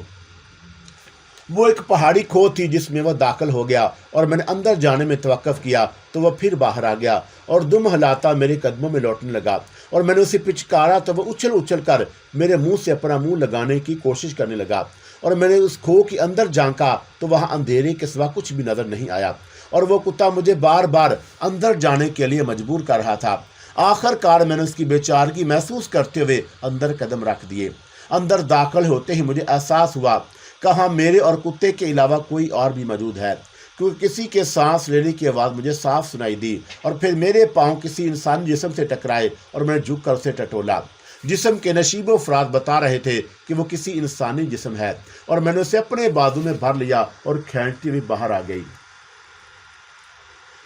وہ ایک پہاڑی کھو تھی جس میں وہ داخل ہو گیا، اور میں نے اندر جانے میں توقف کیا تو وہ پھر باہر آ گیا اور دم ہلاتا میرے قدموں میں لوٹنے لگا، اور میں نے اسے پچکارا تو وہ اچھل اچھل کر میرے منہ سے اپنا منہ لگانے کی کوشش کرنے لگا، اور میں نے اس کھو کے اندر جھانکا تو وہاں اندھیرے کے سوا کچھ بھی نظر نہیں آیا، اور وہ کتا مجھے بار بار اندر جانے کے لیے مجبور کر رہا تھا۔ آخر کار میں نے اس کی بے چارگی محسوس کرتے ہوئے اندر قدم رکھ دیے۔ اندر داخل ہوتے ہی مجھے احساس ہوا کہاں میرے اور کتے کے علاوہ کوئی اور بھی موجود ہے، کیونکہ کسی کے سانس لینے کی آواز مجھے صاف سنائی دی، اور پھر میرے پاؤں کسی انسانی جسم سے ٹکرائے اور میں نے جھک کر اسے ٹٹولا۔ جسم کے نشیب و افراد بتا رہے تھے کہ وہ کسی انسانی جسم ہے، اور میں نے اسے اپنے بازو میں بھر لیا اور کھینچتی ہوئی باہر آ گئی۔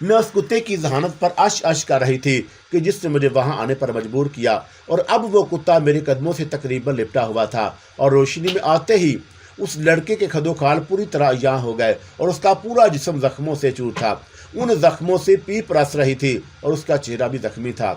میں اس کتے کی ذہانت پر اش کر رہی تھی کہ جس نے مجھے وہاں آنے پر مجبور کیا، اور اب وہ کتا میرے قدموں سے تقریباً لپٹا ہوا تھا، اور روشنی میں آتے ہی اس لڑکے کے خدوخال پوری طرح یہاں ہو گئے، اور اس کا پورا جسم زخموں سے چور تھا۔ ان زخموں سے پیپ رس رہی تھی اور اس کا چہرہ بھی زخمی تھا۔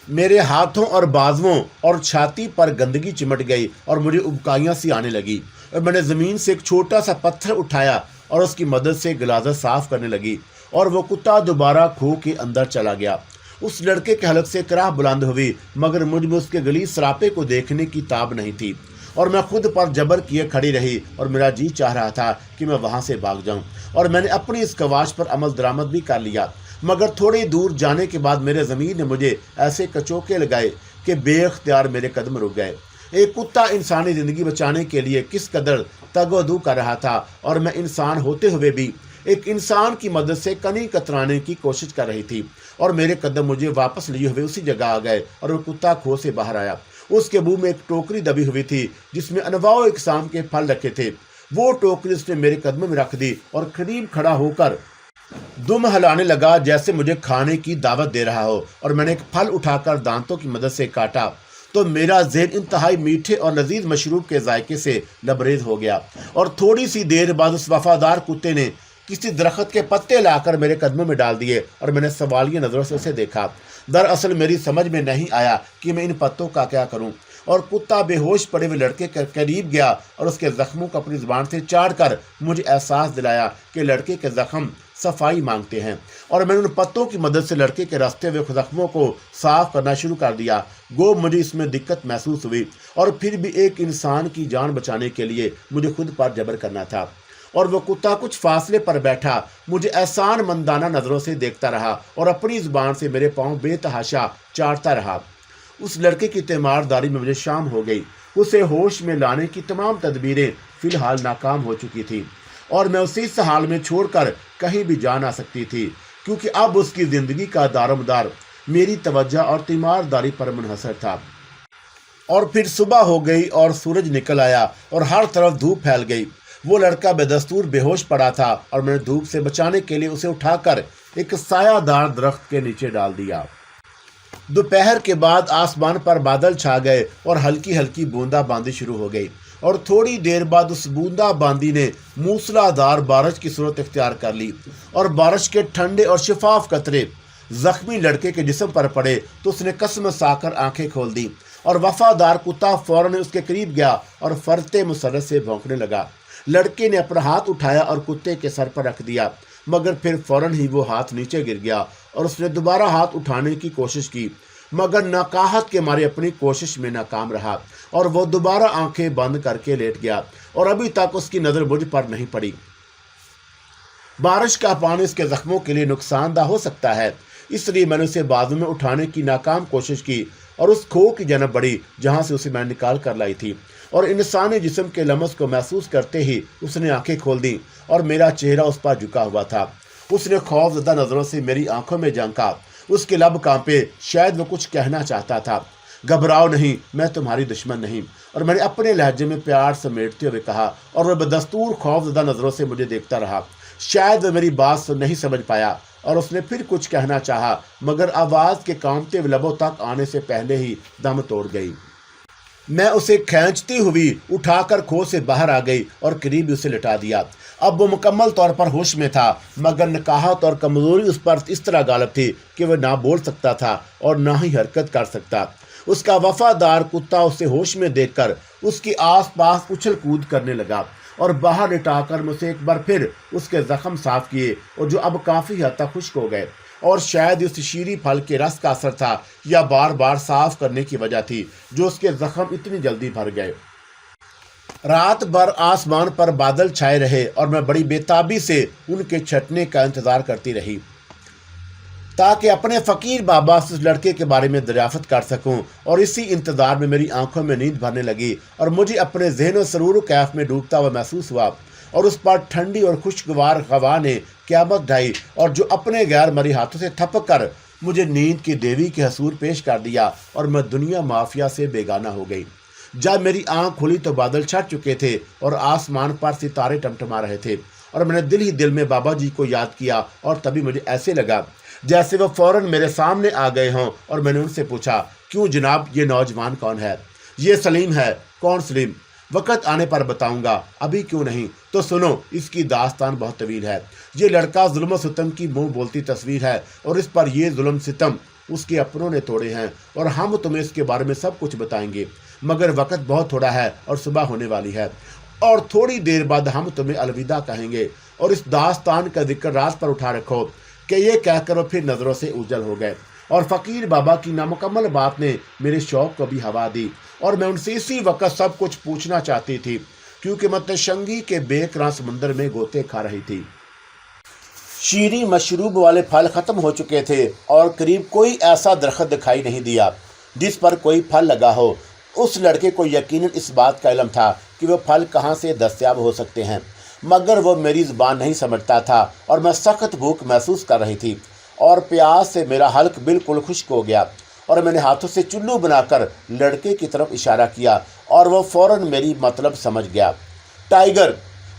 میرے ہاتھوں اور بازوؤں اور چھاتی پر گندگی چمٹ گئی اور مجھے ابکائیاں سی آنے لگی، اور میں نے زمین سے ایک چھوٹا سا پتھر اٹھایا اور اس کی مدد سے غلاظت صاف کرنے لگی، اور وہ کتا دوبارہ کھو کے اندر چلا گیا۔ اس لڑکے کے حلق سے کراہ بلند ہوئی، مگر مجھ میں اس کے غلیظ سراپے کو دیکھنے کی تاب نہیں تھی، اور میں خود پر جبر کیے کھڑی رہی، اور میرا جی چاہ رہا تھا کہ میں وہاں سے بھاگ جاؤں، اور میں نے اپنی اس کواش پر عمل درآمد بھی کر لیا، مگر تھوڑی دور جانے کے بعد میرے ضمیر نے مجھے ایسے کچوکے لگائے کہ بے اختیار میرے قدم رک گئے۔ ایک کتا انسانی زندگی بچانے کے لیے کس قدر تگ و دو کر رہا تھا، اور میں انسان ہوتے ہوئے بھی ایک انسان کی مدد سے کنی کترانے کی کوشش کر رہی تھی، اور میرے قدم مجھے واپس لیے ہوئے اسی جگہ آ گئے، اور وہ کتا کھو سے باہر آیا۔ اس کے منہ میں ایک ٹوکری دبی ہوئی تھی جس میں انواع و اقسام کے پھل رکھے تھے۔ وہ ٹوکری اس نے میرے قدموں میں رکھ دی اور قریب کھڑا ہو کر دم ہلانے لگا جیسے مجھے کھانے کی دعوت دے رہا ہو، اور میں نے ایک پھل اٹھا کر دانتوں کی مدد سے کاٹا تو میرا ذہن انتہائی میٹھے اور لذیذ مشروب کے ذائقے سے لبریز ہو گیا، اور تھوڑی سی دیر بعد اس وفادار کتے نے کسی درخت کے پتے لا کر میرے قدموں میں ڈال دیے، اور میں نے سوالیہ نظروں سے اسے دیکھا۔ دراصل میری سمجھ میں نہیں آیا کہ میں ان پتوں کا کیا کروں، اور کتا بے ہوش پڑے ہوئے لڑکے کے قریب گیا اور اس کے زخموں کو اپنی زبان سے چاٹ کر مجھے احساس دلایا کہ لڑکے کے زخم صفائی مانگتے ہیں، اور میں نے ان پتوں کی مدد سے لڑکے کے رستے ہوئے زخموں کو صاف کرنا شروع کر دیا۔ گو مجھے اس میں دقت محسوس ہوئی، اور پھر بھی ایک انسان کی جان بچانے کے لیے مجھے خود پر جبر کرنا تھا، اور وہ کتا کچھ فاصلے پر بیٹھا مجھے احسان مندانہ نظروں سے دیکھتا رہا اور اپنی زبان سے میرے پاؤں بے تحاشا چاٹتا رہا۔ اس لڑکے کی تیمارداری میں مجھے شام ہو گئی۔ اسے ہوش میں لانے کی تمام تدبیریں فی الحال ناکام ہو چکی تھیں، اور میں اسے اس حال میں چھوڑ کر کہیں بھی جا نہ سکتی تھی، کیونکہ اب اس کی زندگی کا دار و مدار میری توجہ اور تیمارداری پر منحصر تھا۔ اور پھر صبح ہو گئی اور سورج نکل آیا اور ہر طرف دھوپ پھیل گئی۔ وہ لڑکا بے دستور بے ہوش پڑا تھا، اور میں نے دھوپ سے بچانے کے لیے اسے اٹھا کر ایک سایہ دار درخت کے نیچے ڈال دیا۔ دوپہر کے بعد آسمان پر بادل چھا گئے اور ہلکی ہلکی بوندا باندی شروع ہو گئی، اور تھوڑی دیر بعد اس بوندا باندی نے موسلا دار بارش کی صورت اختیار کر لی، اور بارش کے ٹھنڈے اور شفاف قطرے زخمی لڑکے کے جسم پر پڑے تو اس نے کسمسا کر آنکھیں کھول دی، اور وفادار کتا فوراً اس کے قریب گیا اور فرتے مسرت سے بھونکنے لگا۔ لڑکے نے اپنا ہاتھ اٹھایا اور کتے کے سر پر رکھ دیا، مگر پھر فوراً ہی وہ ہاتھ نیچے گر گیا، اور اس نے دوبارہ ہاتھ اٹھانے کی کوشش کی، مگر ناقاہت کے مارے اپنی کوشش میں ناکام رہا، اور وہ دوبارہ آنکھیں بند کر کے لیٹ گیا، اور ابھی تک اس کی نظر مجھ پر نہیں پڑی۔ بارش کا پانی اس کے زخموں کے لیے نقصان دہ ہو سکتا ہے، اس لیے میں نے اسے بازو میں اٹھانے کی ناکام کوشش کی، اور اس کھو کی جانب بڑھی جہاں سے اسے میں نکال کر لائی تھی، اور انسانی جسم کے لمس کو محسوس کرتے ہی اس نے آنکھیں کھول دیں، اور میرا چہرہ اس پر جھکا ہوا تھا۔ اس نے خوف زدہ نظروں سے میری آنکھوں میں جھانکا، اس کے لب کانپے، شاید وہ کچھ کہنا چاہتا تھا۔ گھبراؤ نہیں، میں تمہاری دشمن نہیں، اور میں نے اپنے لہجے میں پیار سمیٹتے ہوئے کہا، اور وہ بدستور خوف زدہ نظروں سے مجھے دیکھتا رہا۔ شاید وہ میری بات نہیں سمجھ پایا اور اس نے پھر کچھ کہنا چاہا، مگر آواز کے کانپتے ہوئے لبوں تک آنے سے پہلے ہی دم توڑ گئی۔ میں اسے کھینچتی ہوئی اٹھا کر کھو سے باہر آ گئی اور قریب اسے لٹا دیا۔ اب وہ مکمل طور پر ہوش میں تھا، مگر نکاہت اور کمزوری اس پر اس طرح غالب تھی کہ وہ نہ بول سکتا تھا اور نہ ہی حرکت کر سکتا۔ اس کا وفادار کتا اسے ہوش میں دیکھ کر اس کے آس پاس اچھل کود کرنے لگا اور باہر لٹا کر مجھے ایک بار پھر اس کے زخم صاف کیے، اور جو اب کافی حد تک خشک ہو گئے، اور شاید اس شیریں پھل کے رس کا اثر تھا یا بار بار صاف کرنے کی وجہ تھی جو اس کے زخم اتنی جلدی بھر گئے۔ رات بھر آسمان پر بادل چھائے رہے اور میں بڑی بے تابی سے ان کے چھٹنے کا انتظار کرتی رہی تاکہ اپنے فقیر بابا سے اس لڑکے کے بارے میں دریافت کر سکوں، اور اسی انتظار میں میری آنکھوں میں نیند بھرنے لگی اور مجھے اپنے ذہن و سرور و کیف میں ڈوبتا ہوا محسوس ہوا، اور اس پر ٹھنڈی اور خوشگوار ہوا نے قیامت ڈھائی اور جو اپنے غیر مرئی ہاتھوں سے تھپک کر مجھے نیند کی دیوی کے حضور پیش کر دیا، اور میں دنیا مافیا سے بیگانہ ہو گئی۔ جب میری آنکھ کھلی تو بادل چھٹ چکے تھے اور آسمان پر ستارے ٹمٹما رہے تھے، اور میں نے دل ہی دل میں بابا جی کو یاد کیا، اور تبھی مجھے ایسے لگا جیسے وہ فوراً میرے سامنے آ گئے ہوں، اور میں نے ان سے پوچھا، کیوں جناب، یہ نوجوان کون ہے؟ یہ سلیم ہے۔ کون سلیم؟ وقت آنے پر بتاؤں گا، ابھی کیوں نہیں؟ تو سنو، اس کی داستان بہت طویل ہے۔ یہ لڑکا ظلم و ستم کی منہ بولتی تصویر ہے، اور اس پر یہ ظلم ستم اس کے اپنوں نے توڑے ہیں، اور ہم تمہیں اس کے بارے میں سب کچھ بتائیں گے، مگر وقت بہت تھوڑا ہے اور صبح ہونے والی ہے، اور تھوڑی دیر بعد ہم تمہیں الوداع کہیں گے، اور اس داستان کا ذکر رات پر اٹھا رکھو کہ یہ کہہ کر وہ پھر نظروں سے اوجھل ہو گئے۔ اور فقیر بابا کی نامکمل بات نے میرے شوق کو بھی ہوا دی، اور میں ان سے اسی وقت سب کچھ پوچھنا چاہتی تھی، کیونکہ متشنگی کے بے کراں سمندر میں گوتے کھا رہی تھی۔ شیریں مشروب والے پھل ختم ہو چکے تھے اور قریب کوئی ایسا درخت دکھائی نہیں دیا جس پر کوئی پھل لگا ہو۔ اس لڑکے کو یقیناً اس بات کا علم تھا کہ وہ پھل کہاں سے دستیاب ہو سکتے ہیں، مگر وہ میری زبان نہیں سمجھتا تھا، اور میں سخت بھوک محسوس کر رہی تھی، اور پیاس سے میرا حلق بالکل خشک ہو گیا، اور میں نے ہاتھوں سے چلو بنا کر لڑکے کی طرف اشارہ کیا، اور وہ فوراً میری مطلب سمجھ گیا۔ ٹائیگر،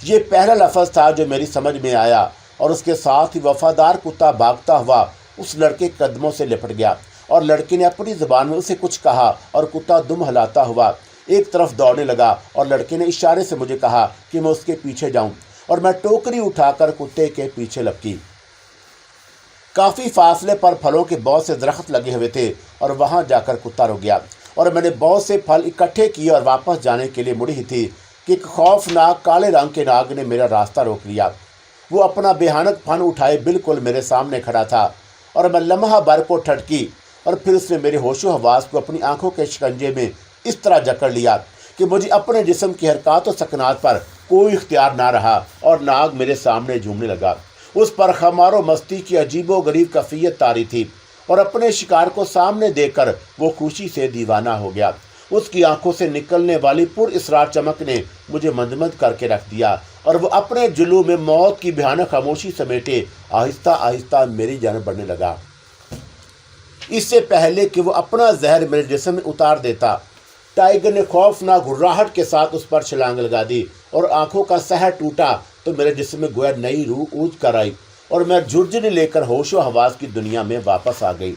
یہ پہلا لفظ تھا جو میری سمجھ میں آیا، اور اس کے ساتھ ہی وفادار کتا بھاگتا ہوا اس لڑکے کے قدموں سے لپٹ گیا، اور لڑکے نے اپنی زبان میں اسے کچھ کہا، اور کتا دم ہلاتا ہوا ایک طرف دوڑنے لگا، اور لڑکے نے اشارے سے مجھے کہا کہ میں اس کے پیچھے جاؤں، اور میں ٹوکری اٹھا کر کتے کے پیچھے لپکی۔ کافی فاصلے پر پھلوں کے بہت سے درخت لگے ہوئے تھے، اور وہاں جا کر کتا رک گیا، اور میں نے بہت سے پھل اکٹھے کیے اور واپس جانے کے لیے مڑی ہی تھی کہ ایک خوفناک کالے رنگ کے ناگ نے میرا راستہ روک لیا۔ وہ اپنا بھیانک پھن اٹھائے بالکل میرے سامنے کھڑا تھا، اور میں لمحہ بھر کو ٹھٹکی، اور پھر اس نے میرے ہوش و حواس کو اپنی آنکھوں کے شکنجے میں اس طرح جکڑ لیا کہ مجھے اپنے جسم کی حرکات و سکنات پر کوئی اختیار نہ رہا، اور ناگ میرے سامنے جھومنے لگا۔ اس پر خمار و مستی کی عجیب و غریب کیفیت طاری تھی، اور اپنے شکار کو سامنے دیکھ کر وہ خوشی سے دیوانہ ہو گیا۔ اس کی آنکھوں سے نکلنے والی پر اسرار چمک نے مجھے منجمد کر کے رکھ دیا، اور وہ اپنے جلو میں موت کی بھیانک خاموشی سمیٹے آہستہ آہستہ میری جانب بڑھنے لگا۔ اس سے پہلے کہ وہ اپنا زہر میرے جسم میں اتار دیتا، ٹائیگر نے خوفناک گھرراہٹ کے ساتھ اس پر چھلانگ لگا دی، اور آنکھوں کا سحر ٹوٹا تو میرے جسم میں گویا نئی روح اونچ کر آئی، اور میں جھرجھری لے کر ہوش و حواس کی دنیا میں واپس آ گئی۔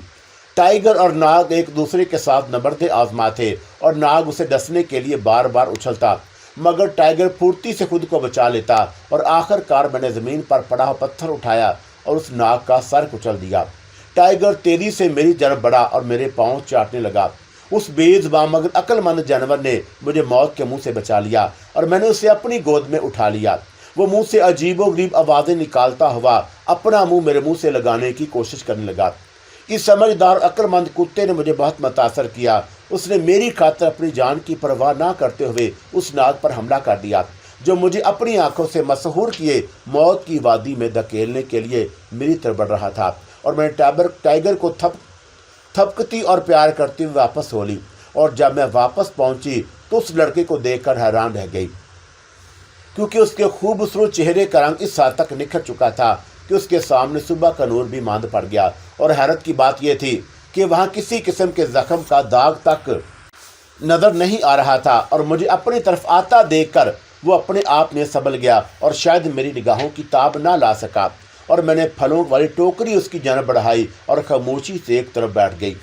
ٹائیگر اور ناگ ایک دوسرے کے ساتھ نبرد آزما تھے، اور ناگ اسے ڈسنے کے لیے بار بار اچھلتا، مگر ٹائیگر پھرتی سے خود کو بچا لیتا، اور آخر کار میں نے زمین پر پڑا ہوا پتھر اٹھایا اور اس ناگ کا سر کچل دیا۔ ٹائیگر تیزی سے میری جانب بڑھا اور میرے پاؤں چاٹنے لگا۔ اس بے زبان مگر عقل مند جانور نے مجھے موت کے منہ سے بچا لیا، اور میں نے اسے اپنی گود میں اٹھا لیا۔ وہ منہ سے عجیب و غریب آوازیں نکالتا ہوا اپنا منہ میرے منہ سے لگانے کی کوشش کرنے لگا۔ اس سمجھدار عقل مند کتے نے مجھے بہت متاثر کیا۔ اس نے میری خاطر اپنی جان کی پرواہ نہ کرتے ہوئے اس ناگ پر حملہ کر دیا جو مجھے اپنی آنکھوں سے مسحور کیے موت کی وادی میں دھکیلنے کے لیے میری طرف بڑھ رہا تھا، اور میں نے ٹائیگر کو تھپکتی اور پیار کرتی ہوئی واپس ہو لی، اور جب میں واپس پہنچی تو اس لڑکے کو دیکھ کر حیران رہ گئی، کیونکہ اس کے خوبصورت چہرے کا رنگ اس حد تک نکھر چکا تھا کہ اس کے سامنے صبح کا نور بھی ماند پڑ گیا، اور حیرت کی بات یہ تھی کہ وہاں کسی قسم کے زخم کا داغ تک نظر نہیں آ رہا تھا، اور مجھے اپنی طرف آتا دیکھ کر وہ اپنے آپ میں سنبھل گیا اور شاید میری نگاہوں کی تاب نہ لا سکا، اور میں نے پھلوں والی ٹوکری اس کی جانب بڑھائی اور خاموشی سے ایک طرف بیٹھ گئی۔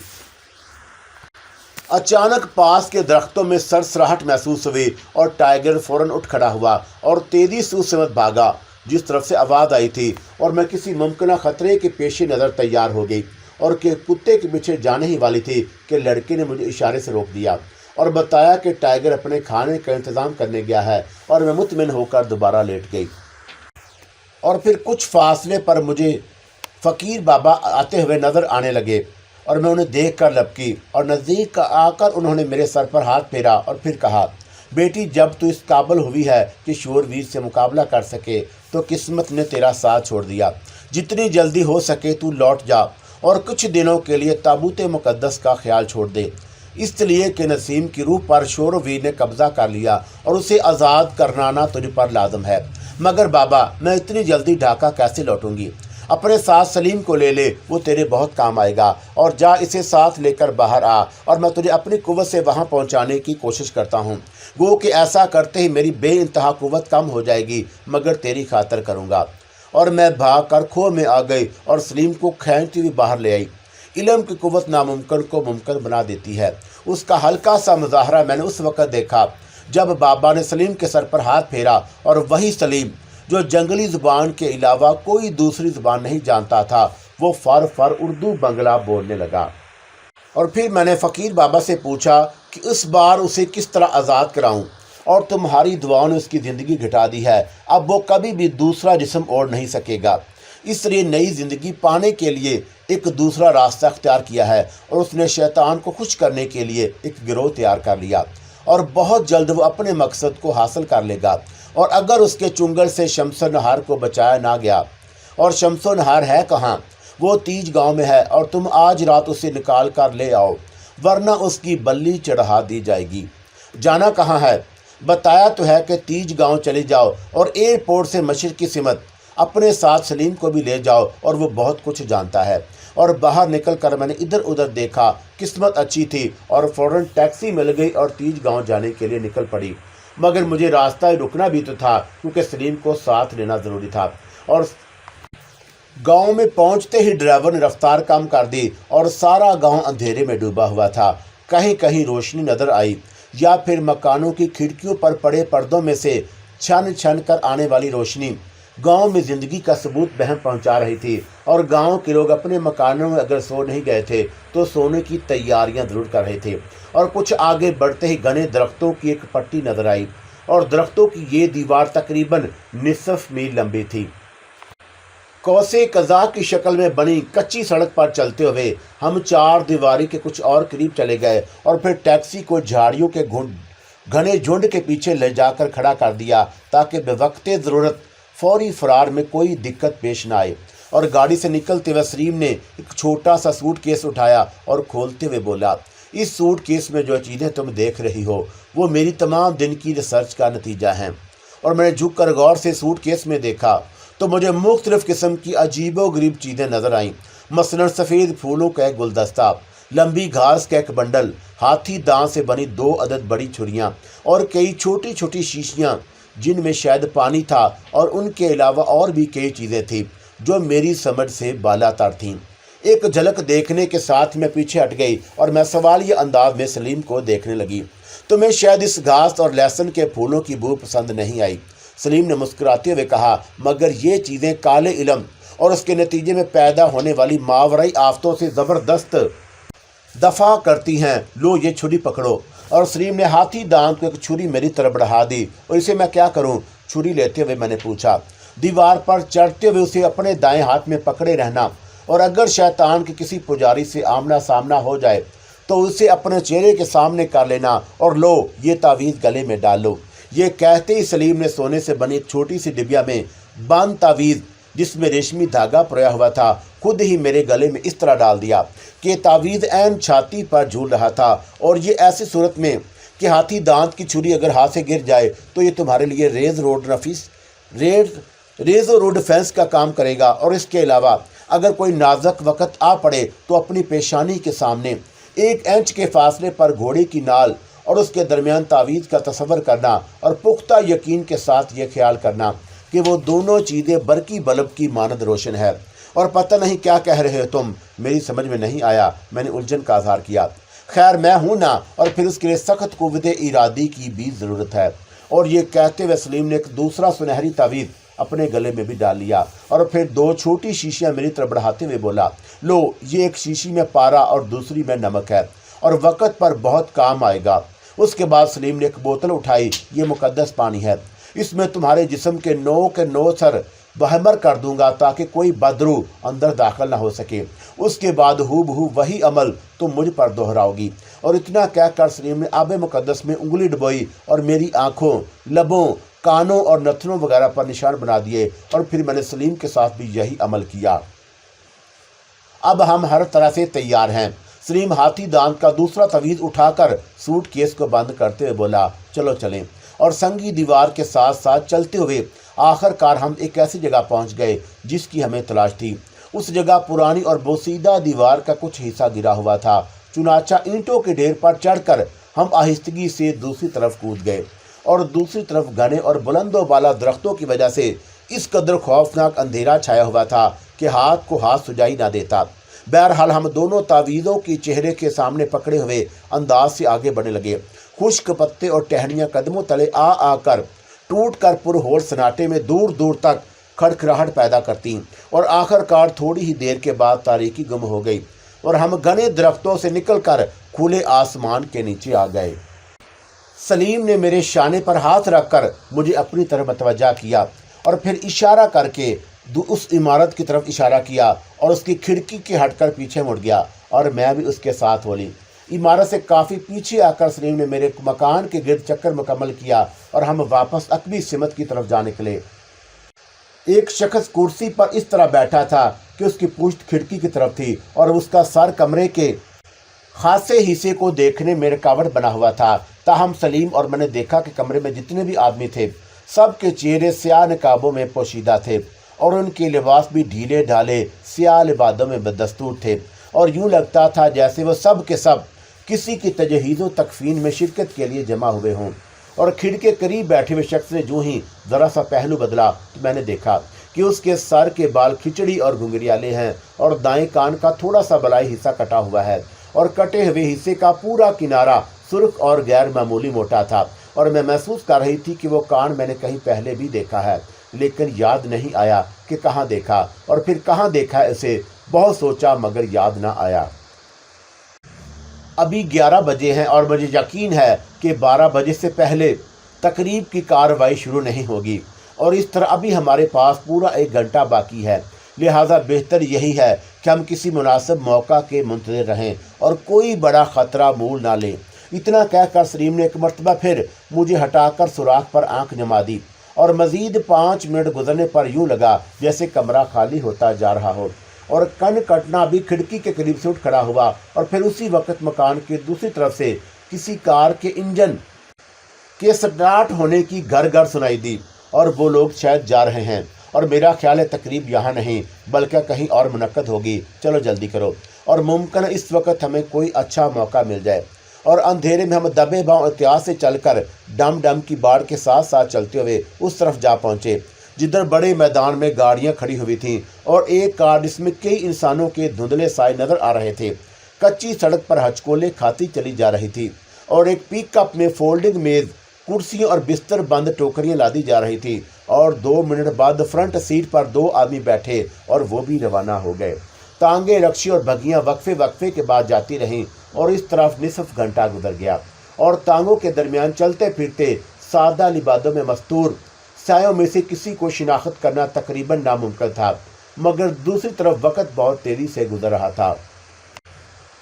اچانک پاس کے درختوں میں سرسراہٹ محسوس ہوئی اور ٹائیگر فوراً اٹھ کھڑا ہوا اور تیزی سے اس سمت بھاگا جس طرف سے آواز آئی تھی، اور میں کسی ممکنہ خطرے کے پیش نظر تیار ہو گئی اور کہ کتے کے پیچھے جانے ہی والی تھی کہ لڑکے نے مجھے اشارے سے روک دیا اور بتایا کہ ٹائیگر اپنے کھانے کا انتظام کرنے گیا ہے، اور میں مطمئن ہو کر دوبارہ لیٹ گئی۔ اور پھر کچھ فاصلے پر مجھے فقیر بابا آتے ہوئے نظر آنے لگے اور میں انہیں دیکھ کر لپکی، اور نزدیک آ کر انہوں نے میرے سر پر ہاتھ پھیرا اور پھر کہا، بیٹی جب تو اس قابل ہوئی ہے کہ شورویر سے مقابلہ کر سکے تو قسمت نے تیرا ساتھ چھوڑ دیا۔ جتنی جلدی ہو سکے تو لوٹ جا اور کچھ دنوں کے لیے تابوت مقدس کا خیال چھوڑ دے، اس لیے کہ نسیم کی روح پر شورویر نے قبضہ کر لیا اور اسے آزاد کرنا تجھ پر لازم ہے۔ مگر بابا میں اتنی جلدی ڈھاکہ کیسے لوٹوں گی؟ اپنے ساتھ سلیم کو لے لے، وہ تیرے بہت کام آئے گا، اور جا اسے ساتھ لے کر باہر آ اور میں تجھے اپنی قوت سے وہاں پہنچانے کی کوشش کرتا ہوں۔ گو کہ ایسا کرتے ہی میری بے انتہا قوت کم ہو جائے گی، مگر تیری خاطر کروں گا۔ اور میں بھاگ کر کھو میں آ گئی اور سلیم کو کھینچتی ہوئی باہر لے آئی۔ علم کی قوت ناممکن کو ممکن بنا دیتی ہے۔ اس کا ہلکا سا مظاہرہ میں نے اس وقت دیکھا جب بابا نے سلیم کے سر پر ہاتھ پھیرا، اور وہی سلیم جو جنگلی زبان کے علاوہ کوئی دوسری زبان نہیں جانتا تھا، وہ فر فر اردو بنگلہ بولنے لگا۔ اور پھر میں نے فقیر بابا سے پوچھا کہ اس بار اسے کس طرح آزاد کراؤں، اور تمہاری دعاؤں نے اس کی زندگی گھٹا دی ہے، اب وہ کبھی بھی دوسرا جسم اوڑھ نہیں سکے گا، اس لیے نئی زندگی پانے کے لیے ایک دوسرا راستہ اختیار کیا ہے، اور اس نے شیطان کو خوش کرنے کے لیے ایک گروہ تیار کر لیا، اور بہت جلد وہ اپنے مقصد کو حاصل کر لے گا۔ اور اگر اس کے چنگل سے شمس و نہار کو بچایا نہ گیا، اور شمس و نہار ہے کہاں؟ وہ تیج گاؤں میں ہے، اور تم آج رات اسے نکال کر لے آؤ، ورنہ اس کی بلی چڑھا دی جائے گی۔ جانا کہاں ہے؟ بتایا تو ہے کہ تیج گاؤں چلے جاؤ، اور ایئرپورٹ سے مشرق کی سمت اپنے ساتھ سلیم کو بھی لے جاؤ، اور وہ بہت کچھ جانتا ہے۔ اور باہر نکل کر میں نے ادھر ادھر دیکھا، قسمت اچھی تھی اور فوراً ٹیکسی مل گئی اور تیج گاؤں جانے کے لیے نکل پڑی، مگر مجھے راستہ رکنا بھی تو تھا کیونکہ سلیم کو ساتھ لینا ضروری تھا۔ اور گاؤں میں پہنچتے ہی ڈرائیور نے رفتار کم کر دی اور سارا گاؤں اندھیرے میں ڈوبا ہوا تھا۔ کہیں کہیں روشنی نظر آئی، یا پھر مکانوں کی کھڑکیوں پر پڑے پردوں میں سے چھن چھن کر آنے والی روشنی گاؤں میں زندگی کا ثبوت بہم پہنچا رہی تھی، اور گاؤں کے لوگ اپنے مکانوں میں اگر سو نہیں گئے تھے تو سونے کی تیاریاں ضرور کر رہے تھے۔ اور کچھ آگے بڑھتے ہی گھنے درختوں کی ایک پٹی نظر آئی، اور درختوں کی یہ دیوار تقریباً نصف میل لمبی تھی۔ کوسے قزاق کی شکل میں بنی کچی سڑک پر چلتے ہوئے ہم چار دیواری کے کچھ اور قریب چلے گئے، اور پھر ٹیکسی کو جھاڑیوں کے گھنے جھنڈ کے پیچھے لے جا کر کھڑا کر دیا تاکہ بوقت ضرورت فوری فرار میں کوئی دقت پیش نہ آئے۔ اور گاڑی سے نکلتے ہوئے سلیم نے ایک چھوٹا سا سوٹ کیس اٹھایا اور کھولتے ہوئے بولا، اس سوٹ کیس میں جو چیزیں تم دیکھ رہی ہو وہ میری تمام دن کی ریسرچ کا نتیجہ ہیں۔ اور میں نے جھک کر غور سے سوٹ کیس میں دیکھا تو مجھے مختلف قسم کی عجیب و غریب چیزیں نظر آئیں، مثلاً سفید پھولوں کا ایک گلدستہ، لمبی گھاس کا ایک بنڈل، ہاتھی دانت سے بنی 2 عدد بڑی چھریاں، اور کئی چھوٹی چھوٹی شیشیاں جن میں شاید پانی تھا، اور ان کے علاوہ اور بھی کئی چیزیں تھیں جو میری سمجھ سے بالا تر تھیں۔ ایک جھلک دیکھنے کے ساتھ میں پیچھے ہٹ گئی اور میں سوالیہ انداز میں سلیم کو دیکھنے لگی۔ تمہیں شاید اس گھاس اور لہسن کے پھولوں کی بو پسند نہیں آئی، سلیم نے مسکراتے ہوئے کہا، مگر یہ چیزیں کالے علم اور اس کے نتیجے میں پیدا ہونے والی ماورائی آفتوں سے زبردست دفاع کرتی ہیں۔ لو یہ چھری پکڑو۔ اور سلیم نے ہاتھی دانت کو ایک چھری میری طرف بڑھا دی۔ اور اسے میں کیا کروں؟ چھری لیتے ہوئے میں نے پوچھا۔ دیوار پر چڑھتے ہوئے اسے اپنے دائیں ہاتھ میں پکڑے رہنا، اور اگر شیطان کے کسی پجاری سے آمنا سامنا ہو جائے تو اسے اپنے چہرے کے سامنے کر لینا، اور لو یہ تعویذ گلے میں ڈالو۔ یہ کہتے ہی سلیم نے سونے سے بنی ایک چھوٹی سی ڈبیا میں بند تعویذ جس میں ریشمی دھاگا پرویا ہوا تھا خود ہی میرے گلے میں اس طرح ڈال دیا کہ تعویذ عین چھاتی پر جھول رہا تھا، اور یہ ایسی صورت میں کہ ہاتھی دانت کی چھری اگر ہاتھ سے گر جائے تو یہ تمہارے لیے ریز و روڈ فینس کا کام کرے گا۔ اور اس کے علاوہ اگر کوئی نازک وقت آ پڑے تو اپنی پیشانی کے سامنے 1 انچ کے فاصلے پر گھوڑے کی نال اور اس کے درمیان تعویذ کا تصور کرنا اور پختہ یقین کے ساتھ یہ خیال کرنا کہ وہ دونوں چیزیں برقی بلب کی مانند روشن ہے۔ اور پتہ نہیں کیا کہہ رہے ہو تم، میری سمجھ میں نہیں آیا۔ میں نے الجھن کا اظہار کیا۔ خیر میں ہوں نا، اور پھر اس کے لیے سخت قوت ارادی کی بھی ضرورت ہے۔ اور یہ کہتے ہوئے سلیم نے ایک دوسرا سنہری تعویذ اپنے گلے میں بھی ڈال لیا، اور پھر 2 چھوٹی شیشیاں میری طرف بڑھاتے ہوئے بولا، لو یہ ایک شیشی میں پارا اور دوسری میں نمک ہے، اور وقت پر بہت کام آئے گا۔ اس کے بعد سلیم نے ایک بوتل اٹھائی، یہ مقدس پانی ہے، اس میں تمہارے جسم کے 9 سر بہمر کر دوں گا تاکہ کوئی بدرو اندر داخل نہ ہو سکے۔ اس کے بعد ہو بہو وہی عمل تم مجھ پر دہراؤ گی۔ اور اتنا کہہ کر سلیم نے آب مقدس میں انگلی ڈبوئی اور میری آنکھوں، لبوں، کانوں اور نتنوں وغیرہ پر نشان بنا دیے، اور پھر میں نے سلیم کے ساتھ بھی یہی عمل کیا۔ اب ہم ہر طرح سے تیار ہیں۔ سلیم ہاتھی دانت کا دوسرا تعویذ اٹھا کر سوٹ کیس کو بند کرتے ہوئے بولا، چلو چلیں۔ اور سنگی دیوار کے ساتھ ساتھ چلتے ہوئے آخر کار ہم ایک ایسی جگہ پہنچ گئے جس کی ہمیں تلاش تھی۔ اس جگہ پرانی اور بوسیدہ دیوار کا کچھ حصہ گرا ہوا تھا، چنانچہ اینٹوں کے ڈھیر پر چڑھ کر ہم آہستگی سے دوسری طرف کود گئے، اور دوسری طرف گھنے اور بلند و بالا درختوں کی وجہ سے اس قدر خوفناک اندھیرا چھایا ہوا تھا کہ ہاتھ کو ہاتھ سجائی نہ دیتا۔ بہرحال ہم دونوں تعویذوں کی چہرے کے سامنے پکڑے ہوئے انداز سے آگے بڑھنے لگے۔ خشک پتے اور ٹہنیاں قدموں تلے آ کر ٹوٹ کر پرہور سناٹے میں دور دور تک کھڑکھڑاہٹ پیدا کرتی، اور آخر کار تھوڑی ہی دیر کے بعد تاریکی گم ہو گئی، اور ہم گھنے درختوں سے نکل کر کھلے آسمان کے نیچے آ گئے۔ سلیم نے میرے شانے پر ہاتھ رکھ کر مجھے اپنی طرف متوجہ کیا، اور پھر اشارہ کر کے اس عمارت کی طرف اشارہ کیا، اور اس کی کھڑکی کے ہٹ کر پیچھے مڑ گیا، اور میں بھی اس کے ساتھ ہو لی۔ عمارت سے کافی پیچھے آ کر سلیم نے میرے مکان کے گرد چکر مکمل کیا، اور ہم واپس عقبی سمت کی طرف جا نکلے۔ ایک شخص کرسی پر اس طرح بیٹھا تھا کہ اس کی پشت کھڑکی کی طرف تھی، اور اس کا سر کمرے کے خاصے حصے کو دیکھنے میں رکاوٹ بنا ہوا تھا۔ تاہم سلیم اور میں نے دیکھا کہ کمرے میں جتنے بھی آدمی تھے سب کے چہرے سیاہ نقابوں میں پوشیدہ تھے، اور ان کے لباس بھی ڈھیلے ڈھالے سیاہ لبادوں میں بدستور تھے، اور یوں لگتا تھا جیسے وہ سب کے سب کسی کی تجہیز و تکفین میں شرکت کے لیے جمع ہوئے ہوں۔ اور کھڑکی کے قریب بیٹھے ہوئے شخص نے جو ہی ذرا سا پہلو بدلا تو میں نے دیکھا کہ اس کے سر کے بال کھچڑی اور گھنگریالے ہیں، اور دائیں کان کا تھوڑا سا بلائی حصہ کٹا ہوا ہے، اور کٹے ہوئے حصے کا پورا کنارہ سرخ اور غیر معمولی موٹا تھا، اور میں محسوس کر رہی تھی کہ وہ کان میں نے کہیں پہلے بھی دیکھا ہے، لیکن یاد نہیں آیا کہ کہاں دیکھا، اور پھر کہاں دیکھا اسے بہت سوچا مگر یاد نہ آیا۔ ابھی 11 بجے ہیں، اور مجھے یقین ہے کہ 12 بجے سے پہلے تقریب کی کارروائی شروع نہیں ہوگی، اور اس طرح ابھی ہمارے پاس پورا 1 گھنٹہ باقی ہے، لہٰذا بہتر یہی ہے کہ ہم کسی مناسب موقع کے منتظر رہیں اور کوئی بڑا خطرہ مول نہ لیں۔ اتنا کہہ کر سلیم نے ایک مرتبہ پھر مجھے ہٹا کر سوراخ پر آنکھ جما دی، اور مزید 5 منٹ گزرنے پر یوں لگا جیسے کمرہ خالی ہوتا جا رہا ہو، اور کن کٹنا بھی کھڑکی کے قریب سے اٹھ کھڑا ہوا، اور پھر اسی وقت مکان کے دوسری طرف سے کسی کار کے انجن کے سٹارٹ ہونے کی گھر گھر سنائی دی، اور وہ لوگ شاید جا رہے ہیں، اور میرا خیال ہے تقریب یہاں نہیں بلکہ کہیں اور منعقد ہوگی، چلو جلدی کرو، اور ممکن ہے اس وقت ہمیں کوئی اچھا موقع مل جائے۔ اور اندھیرے میں ہم دبے باؤں احتیاط سے چل کر ڈم ڈم کی باڑ کے ساتھ ساتھ چلتے ہوئے اس طرف جا پہنچے جدھر بڑے میدان میں گاڑیاں کھڑی ہوئی تھیں، اور ایک کار جس میں کئی انسانوں کے دھندلے سائے نظر آ رہے تھے کچی سڑک پر ہچکولے کھاتی چلی جا رہی تھی، اور ایک پک اپ میں فولڈنگ میز، کرسیوں اور بستر بند ٹوکریاں لادی جا رہی تھی، اور 2 منٹ بعد فرنٹ سیٹ پر 2 آدمی بیٹھے اور وہ بھی روانہ ہو گئے۔ ٹانگیں، رکشے اور بگیاں وقفے کے بعد جاتی رہیں، اور اس طرف نصف گھنٹہ گزر گیا، اور ٹانگوں کے درمیان چلتے پھرتے سادہ لبادوں میں مستور سایوں میں سے کسی کو شناخت کرنا تقریباً ناممکن تھا، مگر دوسری طرف وقت بہت تیزی سے گزر رہا تھا۔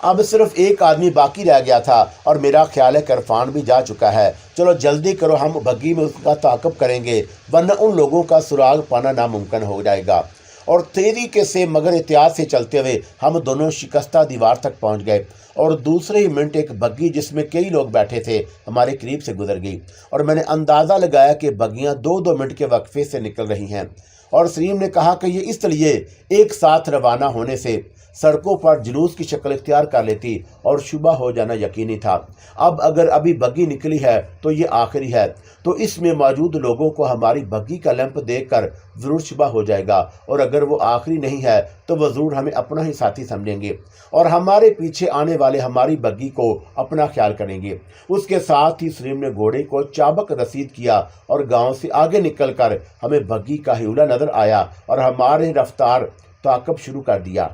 اب صرف ایک آدمی باقی رہ گیا تھا، اور میرا خیال ہے کہ عرفان بھی جا چکا ہے۔ چلو جلدی کرو، ہم بگی میں اس کا تعاقب کریں گے ورنہ ان لوگوں کا سراغ پانا ناممکن ہو جائے گا۔ اور تیزی سے مگر احتیاط سے چلتے ہوئے ہم دونوں شکستہ دیوار تک پہنچ گئے، اور دوسرے ہی منٹ ایک بگی جس میں کئی لوگ بیٹھے تھے ہمارے قریب سے گزر گئی، اور میں نے اندازہ لگایا کہ بگیاں 2 منٹ کے وقفے سے نکل رہی ہیں، اور سلیم نے کہا کہ یہ اس لیے ایک ساتھ روانہ ہونے سے سڑکوں پر جلوس کی شکل اختیار کر لیتی اور شبہ ہو جانا یقینی تھا۔ اب اگر ابھی بگی نکلی ہے تو یہ آخری ہے، تو اس میں موجود لوگوں کو ہماری بگی کا لیمپ دیکھ کر ضرور شبہ ہو جائے گا، اور اگر وہ آخری نہیں ہے تو وہ ضرور ہمیں اپنا ہی ساتھی سمجھیں گے اور ہمارے پیچھے آنے والے ہماری بگی کو اپنا خیال کریں گے۔ اس کے ساتھ ہی سلیم نے گھوڑے کو چابک رسید کیا اور گاؤں سے آگے نکل کر ہمیں بگی کا ہیولہ نظر آیا اور ہمارے رفتار تعاقب شروع کر دیا۔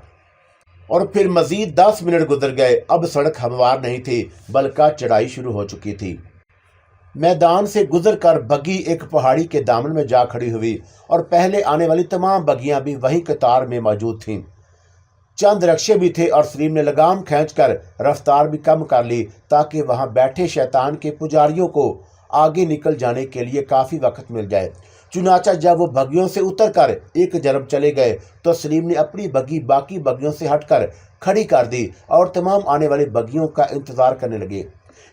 اور پھر مزید 10 منٹ گزر گئے۔ اب سڑک ہموار نہیں تھی بلکہ چڑھائی شروع ہو چکی تھی۔ میدان سے گزر کر بگی ایک پہاڑی کے دامن میں جا کھڑی ہوئی اور پہلے آنے والی تمام بگیاں بھی وہی قطار میں موجود تھیں۔ چند رکشے بھی تھے اور سلیم نے لگام کھینچ کر رفتار بھی کم کر لی تاکہ وہاں بیٹھے شیطان کے پجاریوں کو آگے نکل جانے کے لیے کافی وقت مل جائے۔ چنانچہ جب وہ بگیوں سے اتر کر ایک جانب چلے گئے تو سلیم نے اپنی بگی باقی بگیوں سے ہٹ کر کھڑی کر دی اور تمام آنے والی بگیوں کا انتظار کرنے لگے۔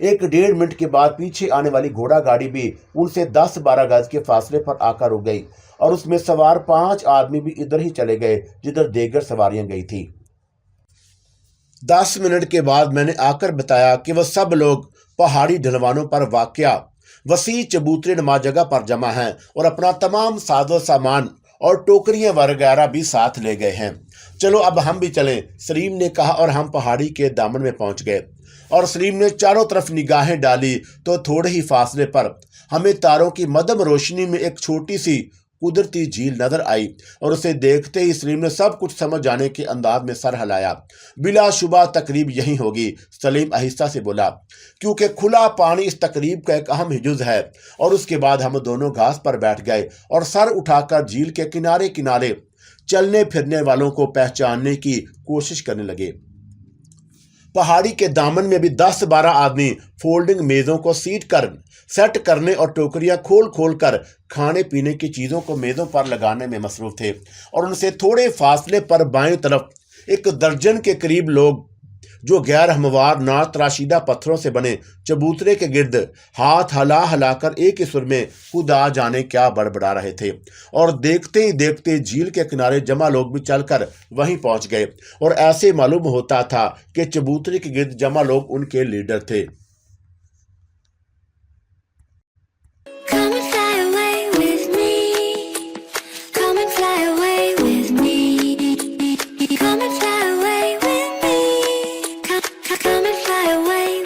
1-1.5 منٹ کے بعد پیچھے آنے والی گھوڑا گاڑی بھی ان سے 10-12 گز کے فاصلے پر آ کر رک گئی اور اس میں سوار 5 آدمی بھی ادھر ہی چلے گئے جدھر دیگر سواریاں گئی تھی۔ 10 منٹ کے بعد میں نے آ کر بتایا کہ وہ سب لوگ پہاڑی ڈھلوانوں پر واقع وسیع چبوترے نما جگہ پر جمع ہیں اور اپنا تمام ساز و سامان اور ٹوکریاں وغیرہ بھی ساتھ لے گئے ہیں۔ چلو اب ہم بھی چلیں، سلیم نے کہا اور ہم پہاڑی کے دامن میں پہنچ گئے۔ اور سلیم نے چاروں طرف نگاہیں ڈالی تو تھوڑے ہی فاصلے پر ہمیں تاروں کی مدھم روشنی میں ایک چھوٹی سی قدرتی جھیل نظر آئی اور اسے دیکھتے ہی سلیم نے سب کچھ سمجھ جانے کے انداز میں سر ہلایا۔ بلا شبہ تقریب یہی ہوگی، سلیم آہستہ سے بولا، کیونکہ کھلا پانی اس تقریب کا ایک اہم جز ہے۔ اور اس کے بعد ہم دونوں گھاس پر بیٹھ گئے اور سر اٹھا کر جھیل کے کنارے کنارے چلنے پھرنے والوں کو پہچاننے کی کوشش کرنے لگے۔ پہاڑی کے دامن میں بھی 10-12 آدمی فولڈنگ میزوں کو سیٹ کرنے اور ٹوکریاں کھول کھول کر کھانے پینے کی چیزوں کو میزوں پر لگانے میں مصروف تھے، اور ان سے تھوڑے فاصلے پر بائیں طرف 1 درجن کے قریب لوگ جو غیر ہموار ناتراشیدہ پتھروں سے بنے چبوترے کے گرد ہاتھ ہلا ہلا کر ایک ہی سر میں خدا جانے کیا بڑبڑا رہے تھے۔ اور دیکھتے ہی دیکھتے جھیل کے کنارے جمع لوگ بھی چل کر وہیں پہنچ گئے اور ایسے معلوم ہوتا تھا کہ چبوترے کے گرد جمع لوگ ان کے لیڈر تھے۔ Come and fly away